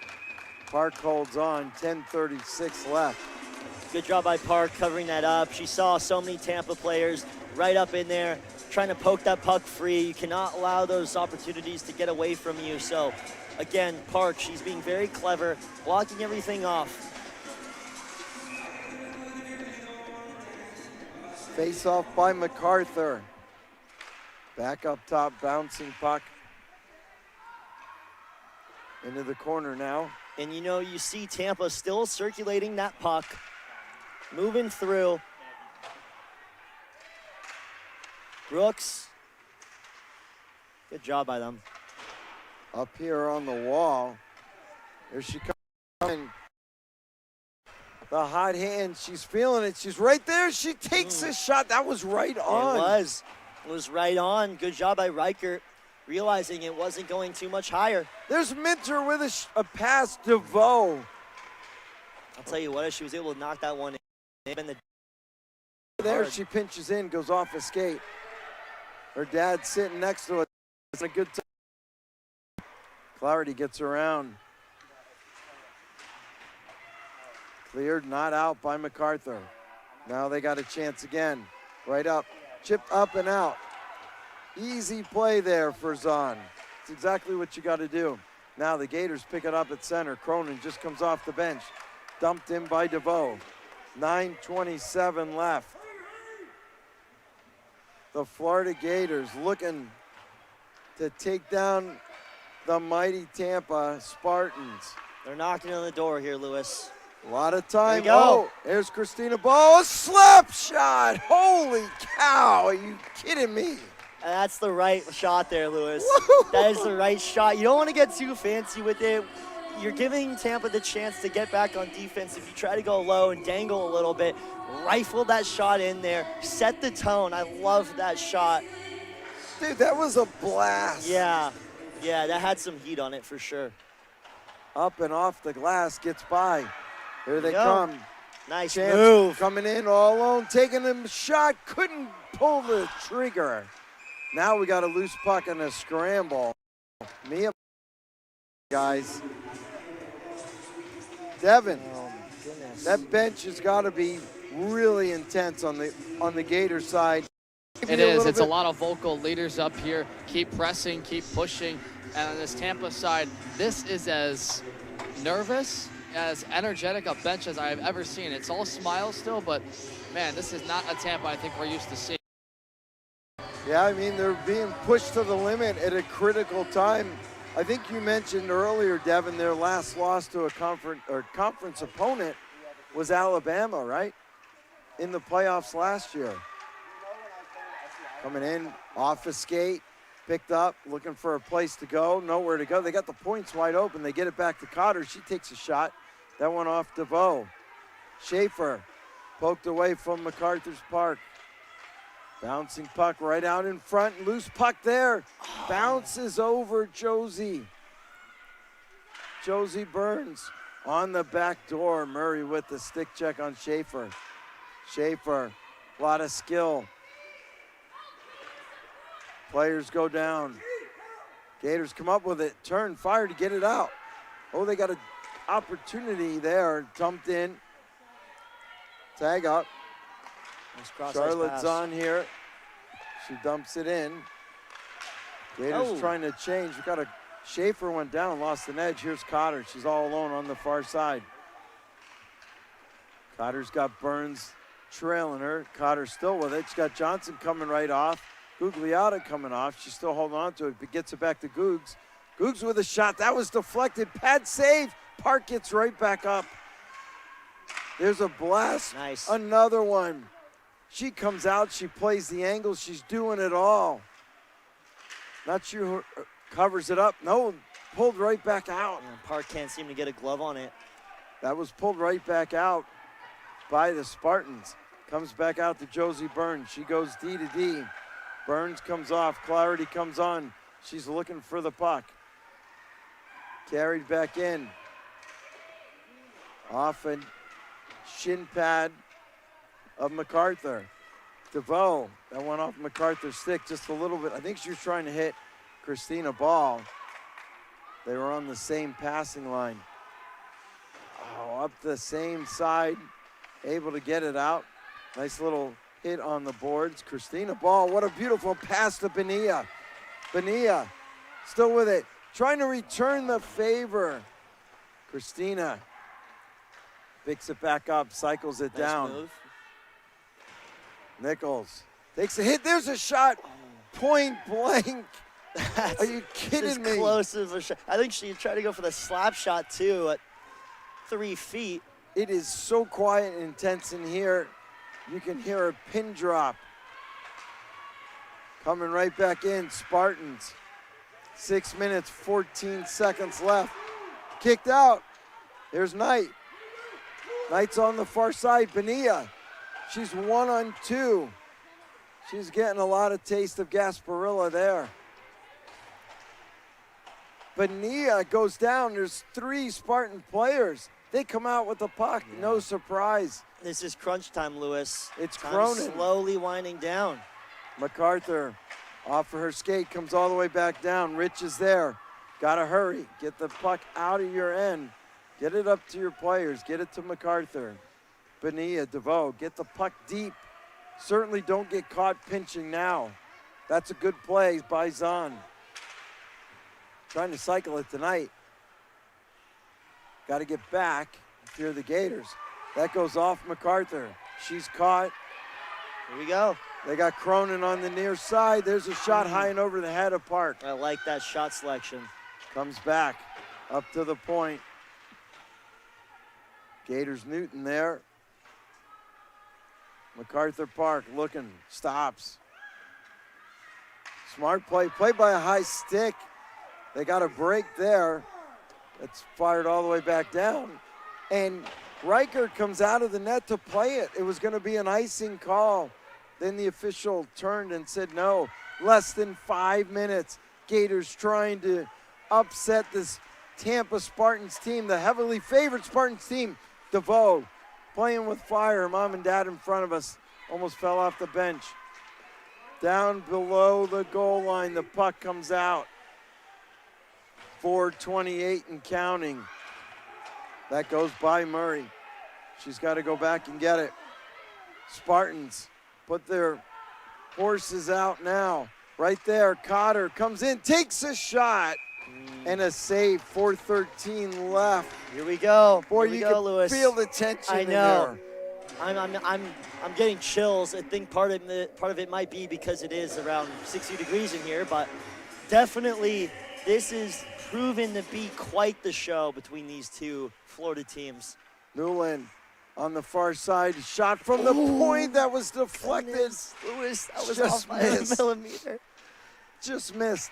Park holds on, 10:36 left. Good job by Park covering that up. She saw so many Tampa players right up in there trying to poke that puck free. You cannot allow those opportunities to get away from you. So again, Park, she's being very clever, blocking everything off. Face off by MacArthur. Back up top, bouncing puck. Into the corner now. And you know, you see Tampa still circulating that puck, moving through. Brooks, good job by them. Up here on the wall. There she comes. The hot hand, she's feeling it. She's right there. She takes a shot. That was right on. It was right on. Good job by Reichert, realizing it wasn't going too much higher. There's Minter with a pass. DeVoe. I'll tell you what, if she was able to knock that one in. There she pinches in, goes off a skate. Her dad's sitting next to it. It's a good time. Clarity gets around. Cleared, not out by MacArthur. Now they got a chance again. Right up, chipped up and out. Easy play there for Zahn. It's exactly what you got to do. Now the Gators pick it up at center. Cronin just comes off the bench. Dumped in by DeVoe. 9:27 left. The Florida Gators looking to take down the mighty Tampa Spartans. They're knocking on the door here, Lewis. A lot of time. There we go. Oh, there's Christina Ball. A slap shot. Holy cow. Are you kidding me? And that's the right shot there, Lewis. Woo-hoo. That is the right shot. You don't want to get too fancy with it. You're giving Tampa the chance to get back on defense. If you try to go low and dangle a little bit, rifle that shot in there, set the tone. I love that shot. Dude, that was a blast. Yeah, that had some heat on it for sure. Up and off the glass, gets by. Here they Go. come. Nice Chance move. coming in all alone, taking a shot, couldn't pull the trigger. Now we got a loose puck and a scramble. Mia, guys. Devin, Oh my goodness. that bench has got to be really intense on the Gator side. It is. It's a lot of vocal leaders up here. Keep pressing, keep pushing. And on this Tampa side, this is as nervous, as energetic a bench as I've ever seen. It's all smiles still, but man, this is not a Tampa I think we're used to seeing. Yeah, I mean, they're being pushed to the limit at a critical time. I think you mentioned earlier, Devin, their last loss to a conference opponent was Alabama, right? In the playoffs last year. Coming in, off a skate, picked up, looking for a place to go, nowhere to go. They got the points wide open. They get it back to Cotter. She takes a shot. That one off DeVoe. Schaefer poked away from MacArthur's Park. Bouncing puck right out in front. Loose puck there. Bounces over Josie. Josie Burns on the back door. Murray with the stick check on Schaefer. Schaefer, a lot of skill. Players go down. Gators come up with it. Turn, fire to get it out. Oh, they got an opportunity there. Dumped in. Tag up. Nice cross-ice Charlotte's pass. on here. She dumps it in. Gators trying to change. We got a Schaefer went down, lost an edge. Here's Cotter. She's all alone on the far side. Cotter's got Burns trailing her. Cotter still with it. She's got Johnson coming right off. Gugliotta coming off. She's still holding on to it, but gets it back to Googs. Googs with a shot. That was deflected. Pad save. Park gets right back up. There's a blast. Nice. Another one. She comes out. She plays the angle. She's doing it all. Not sure who covers it up. No, pulled right back out. Yeah, Park can't seem to get a glove on it. That was pulled right back out by the Spartans. Comes back out to Josie Burns. She goes D to D. Burns comes off. Clarity comes on. She's looking for the puck. Carried back in. Off a shin pad of MacArthur. DeVoe, that went off MacArthur's stick just a little bit. I think she was trying to hit Christina Ball. They were on the same passing line. up the same side, able to get it out. Nice little hit on the boards. Christina Ball, what a beautiful pass to Bonilla. Bonilla still with it, trying to return the favor. Christina picks it back up, cycles it Nice down. move. Nichols takes a hit. There's a shot. Point blank. That's Are you kidding as me? close as a shot. I think she tried to go for the slap shot too at 3 feet. It is so quiet and intense in here. You can hear a pin drop. Coming right back in, Spartans. 6 minutes, 14 seconds left. Kicked out. There's Knight. Knight's on the far side. Bonilla. She's 1-on-2. She's getting a lot of taste of Gasparilla there. Bonilla goes down. There's 3 Spartan players. They come out with the puck. Yeah. No surprise. This is crunch time, Lewis. It's Time Cronin. slowly winding down. MacArthur off of her skate, comes all the way back down. Rich is there. Gotta hurry. Get the puck out of your end. Get it up to your players. Get it to MacArthur. Bonilla, DeVoe, get the puck deep. Certainly don't get caught pinching now. That's a good play by Zahn. Trying to cycle it tonight. Got to get back if you're the Gators. That goes off MacArthur. She's caught. Here we go. They got Cronin on the near side. There's a shot high and over the head of Park. I like that shot selection. Comes back up to the point. Gators Newton there. MacArthur Park looking, stops. Smart play, played by a high stick. They got a break there. It's fired all the way back down. And Reichert comes out of the net to play it. It was going to be an icing call. Then the official turned and said no. Less than 5 minutes. Gators trying to upset this Tampa Spartans team, the heavily favored Spartans team. DeVoe playing with fire. Mom and Dad in front of us almost fell off the bench. Down below the goal line, the puck comes out. 4:28 and counting. That goes by Murray. She's got to go back and get it. Spartans put their horses out now. Right there, Cotter comes in, takes a shot, and a save. 4:13 left. Here we go. Boy, Here we you go, can Lewis. feel the tension I in know. there. I'm getting chills. I think part of it might be because it is around 60 degrees in here, but definitely this is proven to be quite the show between these two Florida teams. Newland on the far side, shot from the point that was deflected. Lewis, that was Just off by a missed. millimeter. Just missed.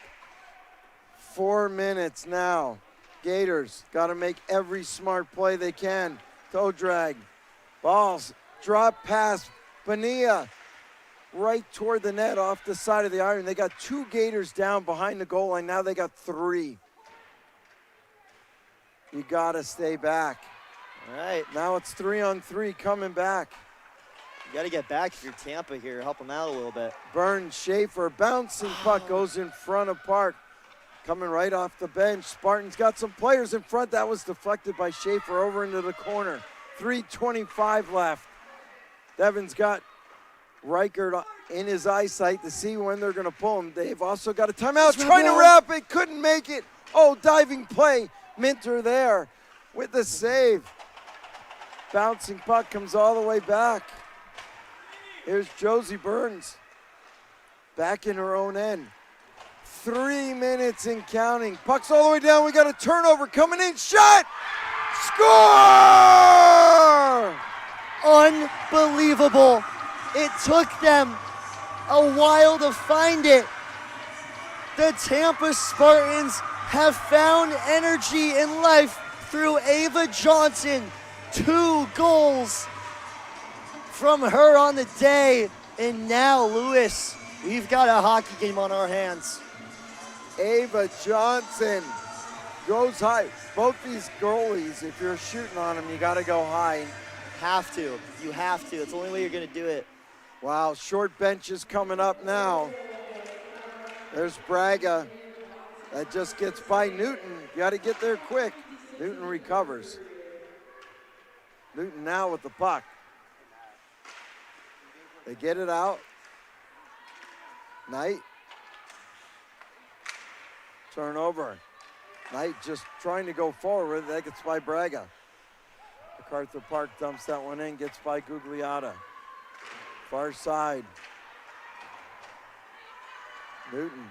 4 minutes now. Gators got to make every smart play they can. Toe drag. Balls. Drop pass. Bonilla right toward the net off the side of the iron. They got 2 Gators down behind the goal line. Now they got 3. You got to stay back. All right. Now it's 3-on-3 coming back. You got to get back if you're Tampa here. Help them out a little bit. Burns, Schaefer, bouncing puck goes in front of Park. Coming right off the bench. Spartans got some players in front. That was deflected by Schaefer over into the corner. 3:25 left. Devon's got Reichert in his eyesight to see when they're going to pull him. They've also got a timeout. Trying to wrap it. Couldn't make it. Oh, diving play. Minter there with the save. Bouncing puck comes all the way back. Here's Josie Burns. Back in her own end. 3 minutes and counting. Puck's all the way down. We got a turnover coming in. Shot! Score! Unbelievable. It took them a while to find it. The Tampa Spartans have found energy and life through Ava Johnson. 2 goals from her on the day. And now, Lewis, we've got a hockey game on our hands. Ava Johnson goes high. Both these goalies, if you're shooting on them, you got to go high. Have to. You have to. It's the only way you're going to do it. Wow, short bench is coming up now. There's Braga. That just gets by Newton. You got to get there quick. Newton recovers. Newton now with the puck. They get it out. Knight. Turnover. Knight just trying to go forward. That gets by Braga. MacArthur Park dumps that one in, gets by Gugliotta. Far side. Newton.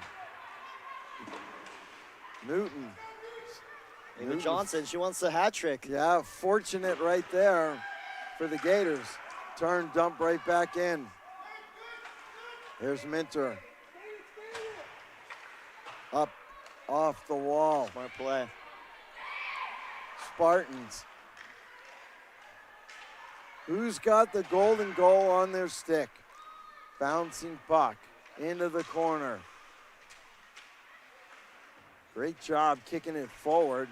Ava Johnson, she wants the hat trick. Yeah, fortunate right there for the Gators. Turn, dump right back in. Here's Minter. Up, off the wall. Smart play. Spartans. Who's got the golden goal on their stick? Bouncing puck into the corner. Great job kicking it forward.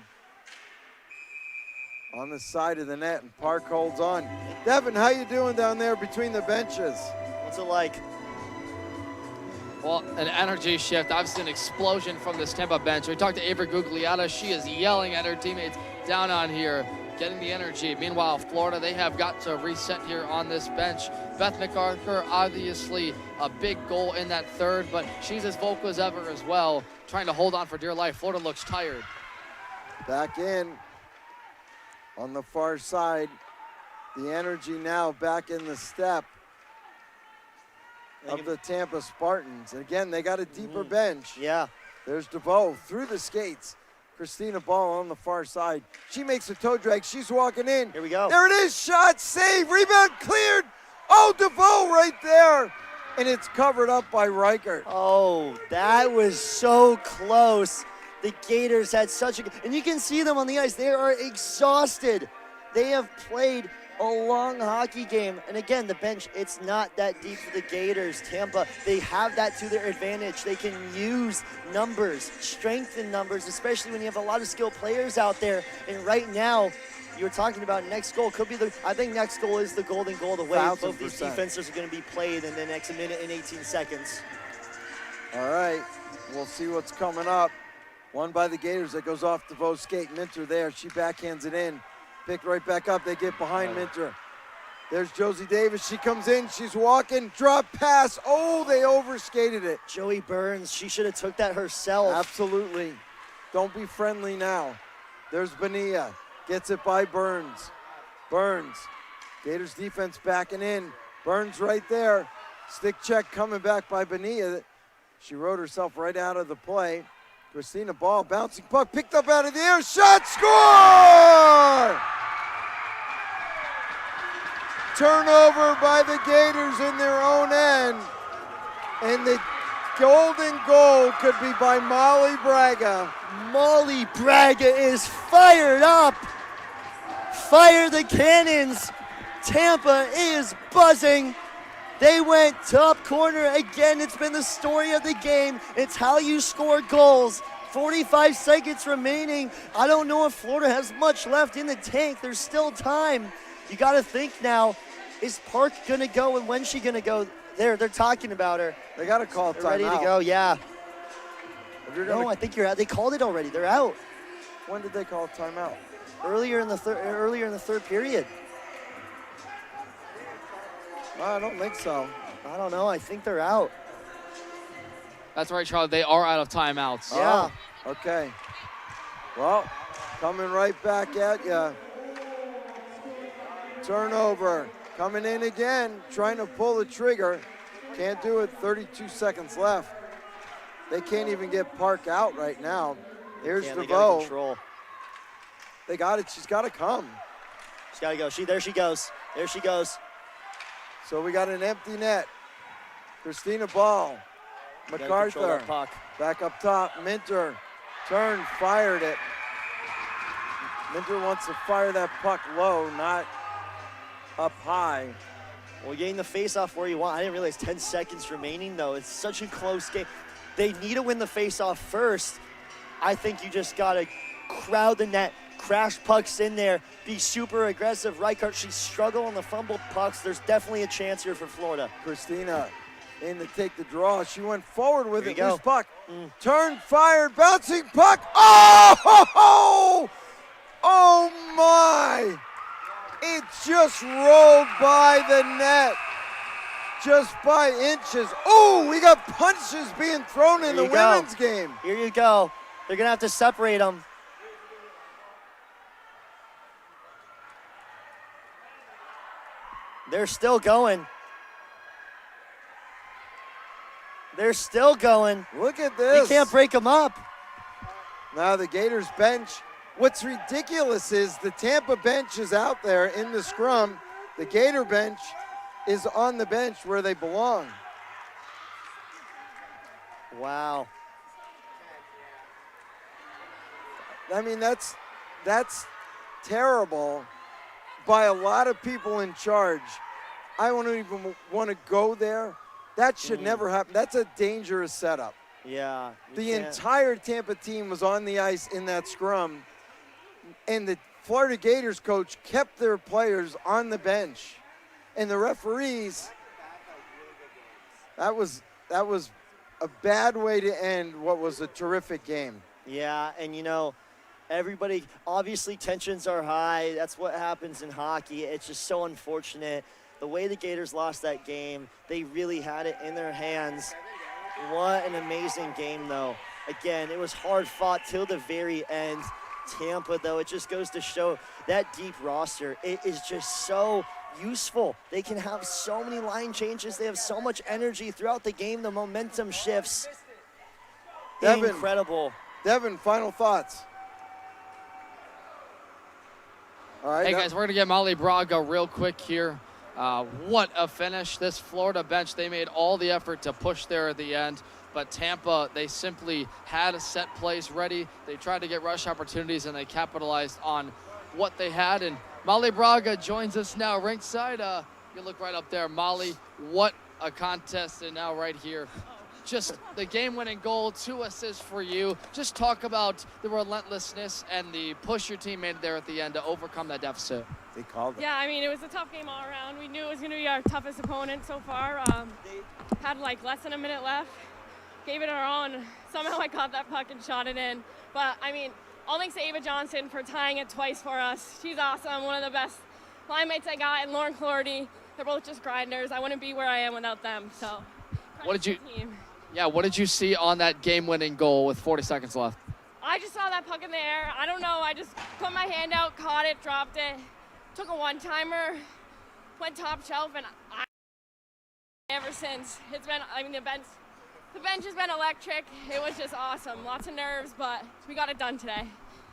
On the side of the net, and Park holds on. Devin, how you doing down there between the benches? What's it like? Well, an energy shift. I've seen an explosion from this Tampa bench. We talked to Avery Gugliotta. She is yelling at her teammates down on here, getting the energy. Meanwhile, Florida, they have got to reset here on this bench. Beth MacArthur, obviously a big goal in that third, but she's as vocal as ever as well, trying to hold on for dear life. Florida looks tired. Back in on the far side. The energy now back in the step of the Tampa Spartans. And again, they got a deeper bench. Yeah. There's DeVoe through the skates. Christina Ball on the far side. She makes a toe drag. She's walking in. Here we go. There it is. Shot, save, rebound, cleared. Oh, DeVoe right there. And it's covered up by Reichert. Oh, that was so close. The Gators had such a, and you can see them on the ice. They are exhausted. They have played a long hockey game. And again, the bench, it's not that deep for the Gators. Tampa, they have that to their advantage. They can use numbers, strengthen numbers, especially when you have a lot of skilled players out there. And right now, you were talking about next goal could be I think next goal is the golden goal, the way both these defenses are going to be played in the next minute and 18 seconds. All right, we'll see what's coming up. One by the Gators that goes off DeVoe's skate. Minter there, she backhands it in. Picked right back up, they get behind Minter. There's Josie Davis, she comes in, she's walking, drop pass. Oh, they overskated it. Joey Burns, she should have took that herself. Absolutely. Don't be friendly now. There's Bonilla, gets it by Burns. Burns, Gators defense backing in. Burns right there. Stick check coming back by Bonilla. She rode herself right out of the play. Christina Ball, bouncing puck, picked up out of the air, shot, score! Turnover by the Gators in their own end. And the golden goal could be by Molly Braga. Molly Braga is fired up. Fire the cannons. Tampa is buzzing. They went top corner again. It's been the story of the game. It's how you score goals. 45 seconds remaining. I don't know if Florida has much left in the tank. There's still time. You got to think now, is Park going to go and when's she going to go? They're talking about her. They got to call timeout. Ready to go, yeah. No, I think you're out. They called it already. They're out. When did they call timeout? Earlier in the third period. I don't think so. I don't know. I think they're out. That's right, Charlie. They are out of timeouts. Yeah. Oh, okay. Well, coming right back at you. Turnover. Coming in again, trying to pull the trigger. Can't do it. 32 seconds left. They can't even get Park out right now. Here's DeVoe. Control. They got it. She's got to come. She's got to go. There she goes. There she goes. So we got an empty net. Christina Ball. MacArthur. Back up top. Minter. Turn. Fired it. Minter wants to fire that puck low, not up high. Well, getting the face-off where you want. I didn't realize 10 seconds remaining, though. It's such a close game. They need to win the face-off first. I think you just got to crowd the net, crash pucks in there, be super aggressive. Reichert, she struggled on the fumbled pucks. There's definitely a chance here for Florida. Christina in to take the draw. She went forward with it. Loose puck. Turn, fired, bouncing puck. Oh! Oh my! It just rolled by the net. Just by inches. Oh, we got punches being thrown in the women's game. Here you go. They're going to have to separate them. They're still going. They're still going. Look at this. You can't break them up. Now the Gators bench. What's ridiculous is the Tampa bench is out there in the scrum. The Gator bench is on the bench where they belong. Wow. I mean, that's terrible by a lot of people in charge. I don't even want to go there. That should never happen. That's a dangerous setup. Yeah. The entire Tampa team was on the ice in that scrum, and the Florida Gators coach kept their players on the bench. And the referees, that was a bad way to end what was a terrific game. Yeah, and you know, everybody, obviously tensions are high. That's what happens in hockey. It's just so unfortunate. The way the Gators lost that game, they really had it in their hands. What an amazing game, though. Again, it was hard fought till the very end. Tampa, though, it just goes to show that deep roster, it is just so useful. They can have so many line changes. They have so much energy throughout the game. The momentum shifts. Devin, incredible. Devin, final thoughts. All right. Hey, guys, we're going to get Molly Braga real quick here. What a finish. This Florida bench, they made all the effort to push there at the end. But Tampa, they simply had a set plays ready. They tried to get rush opportunities, and they capitalized on what they had. And Molly Braga joins us now ringside. You look right up there. Molly, what a contest. And now right here, just the game-winning goal, 2 assists for you. Just talk about the relentlessness and the push your team made there at the end to overcome that deficit. They called it. Yeah, I mean, it was a tough game all around. We knew it was going to be our toughest opponent so far. Had like less than a minute left. Gave it our all, and somehow I caught that puck and shot it in. But, I mean, all thanks to Ava Johnson for tying it twice for us. She's awesome, one of the best line mates I got, and Lauren Clardy. They're both just grinders. I wouldn't be where I am without them, so. What did you see on that game-winning goal with 40 seconds left? I just saw that puck in the air. I don't know. I just put my hand out, caught it, dropped it, took a one-timer, went top shelf, and ever since. It's been, I mean, the bench has been electric. It was just awesome. Lots of nerves, but we got it done today.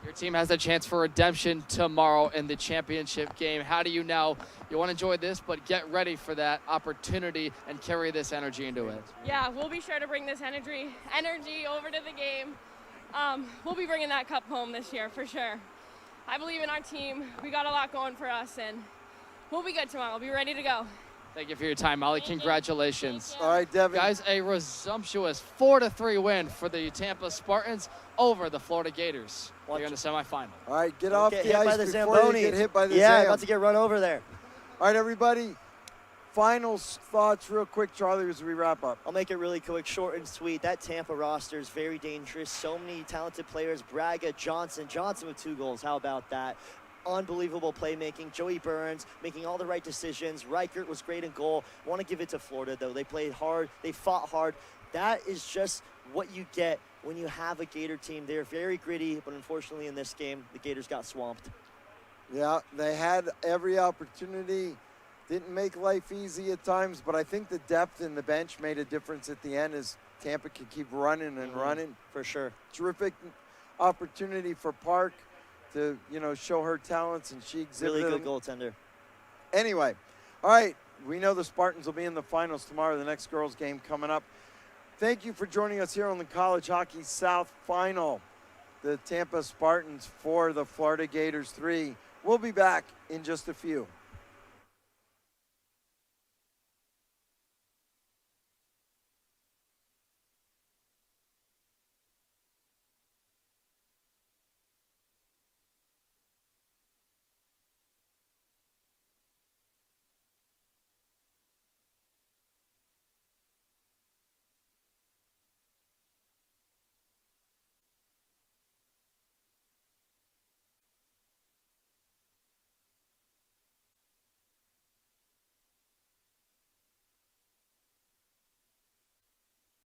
Your team has a chance for redemption tomorrow in the championship game. How do you now, you want to enjoy this, but get ready for that opportunity and carry this energy into it? Yeah, we'll be sure to bring this energy over to the game. We'll be bringing that cup home this year for sure. I believe in our team. We got a lot going for us, and we'll be good tomorrow. We'll be ready to go. Thank you for your time, Molly. Congratulations. All right, Devin. Guys, a resumptuous 4-3 win for the Tampa Spartans over the Florida Gators here in the semifinal. All right, get off the ice before Zamboni. you get hit by the Yeah, Zam. about to get run over there. All right, everybody. Final thoughts real quick, Charlie, as we wrap up. I'll make it really quick, short and sweet. That Tampa roster is very dangerous. So many talented players. Braga, Johnson with 2 goals. How about that? Unbelievable playmaking. Joey Burns making all the right decisions. Reichert was great in goal. Want to give it to Florida, though. They played hard. They fought hard. That is just what you get when you have a Gator team. They're very gritty, but unfortunately in this game, the Gators got swamped. Yeah, they had every opportunity. Didn't make life easy at times, but I think the depth in the bench made a difference at the end as Tampa could keep running and running. For sure. Terrific opportunity for Park to, show her talents, and she exhibited really good goaltender. Anyway, all right, we know the Spartans will be in the finals tomorrow, the next girls game coming up. Thank you for joining us here on the College Hockey South Final. The Tampa Spartans for the Florida Gators 3. We'll be back in just a few.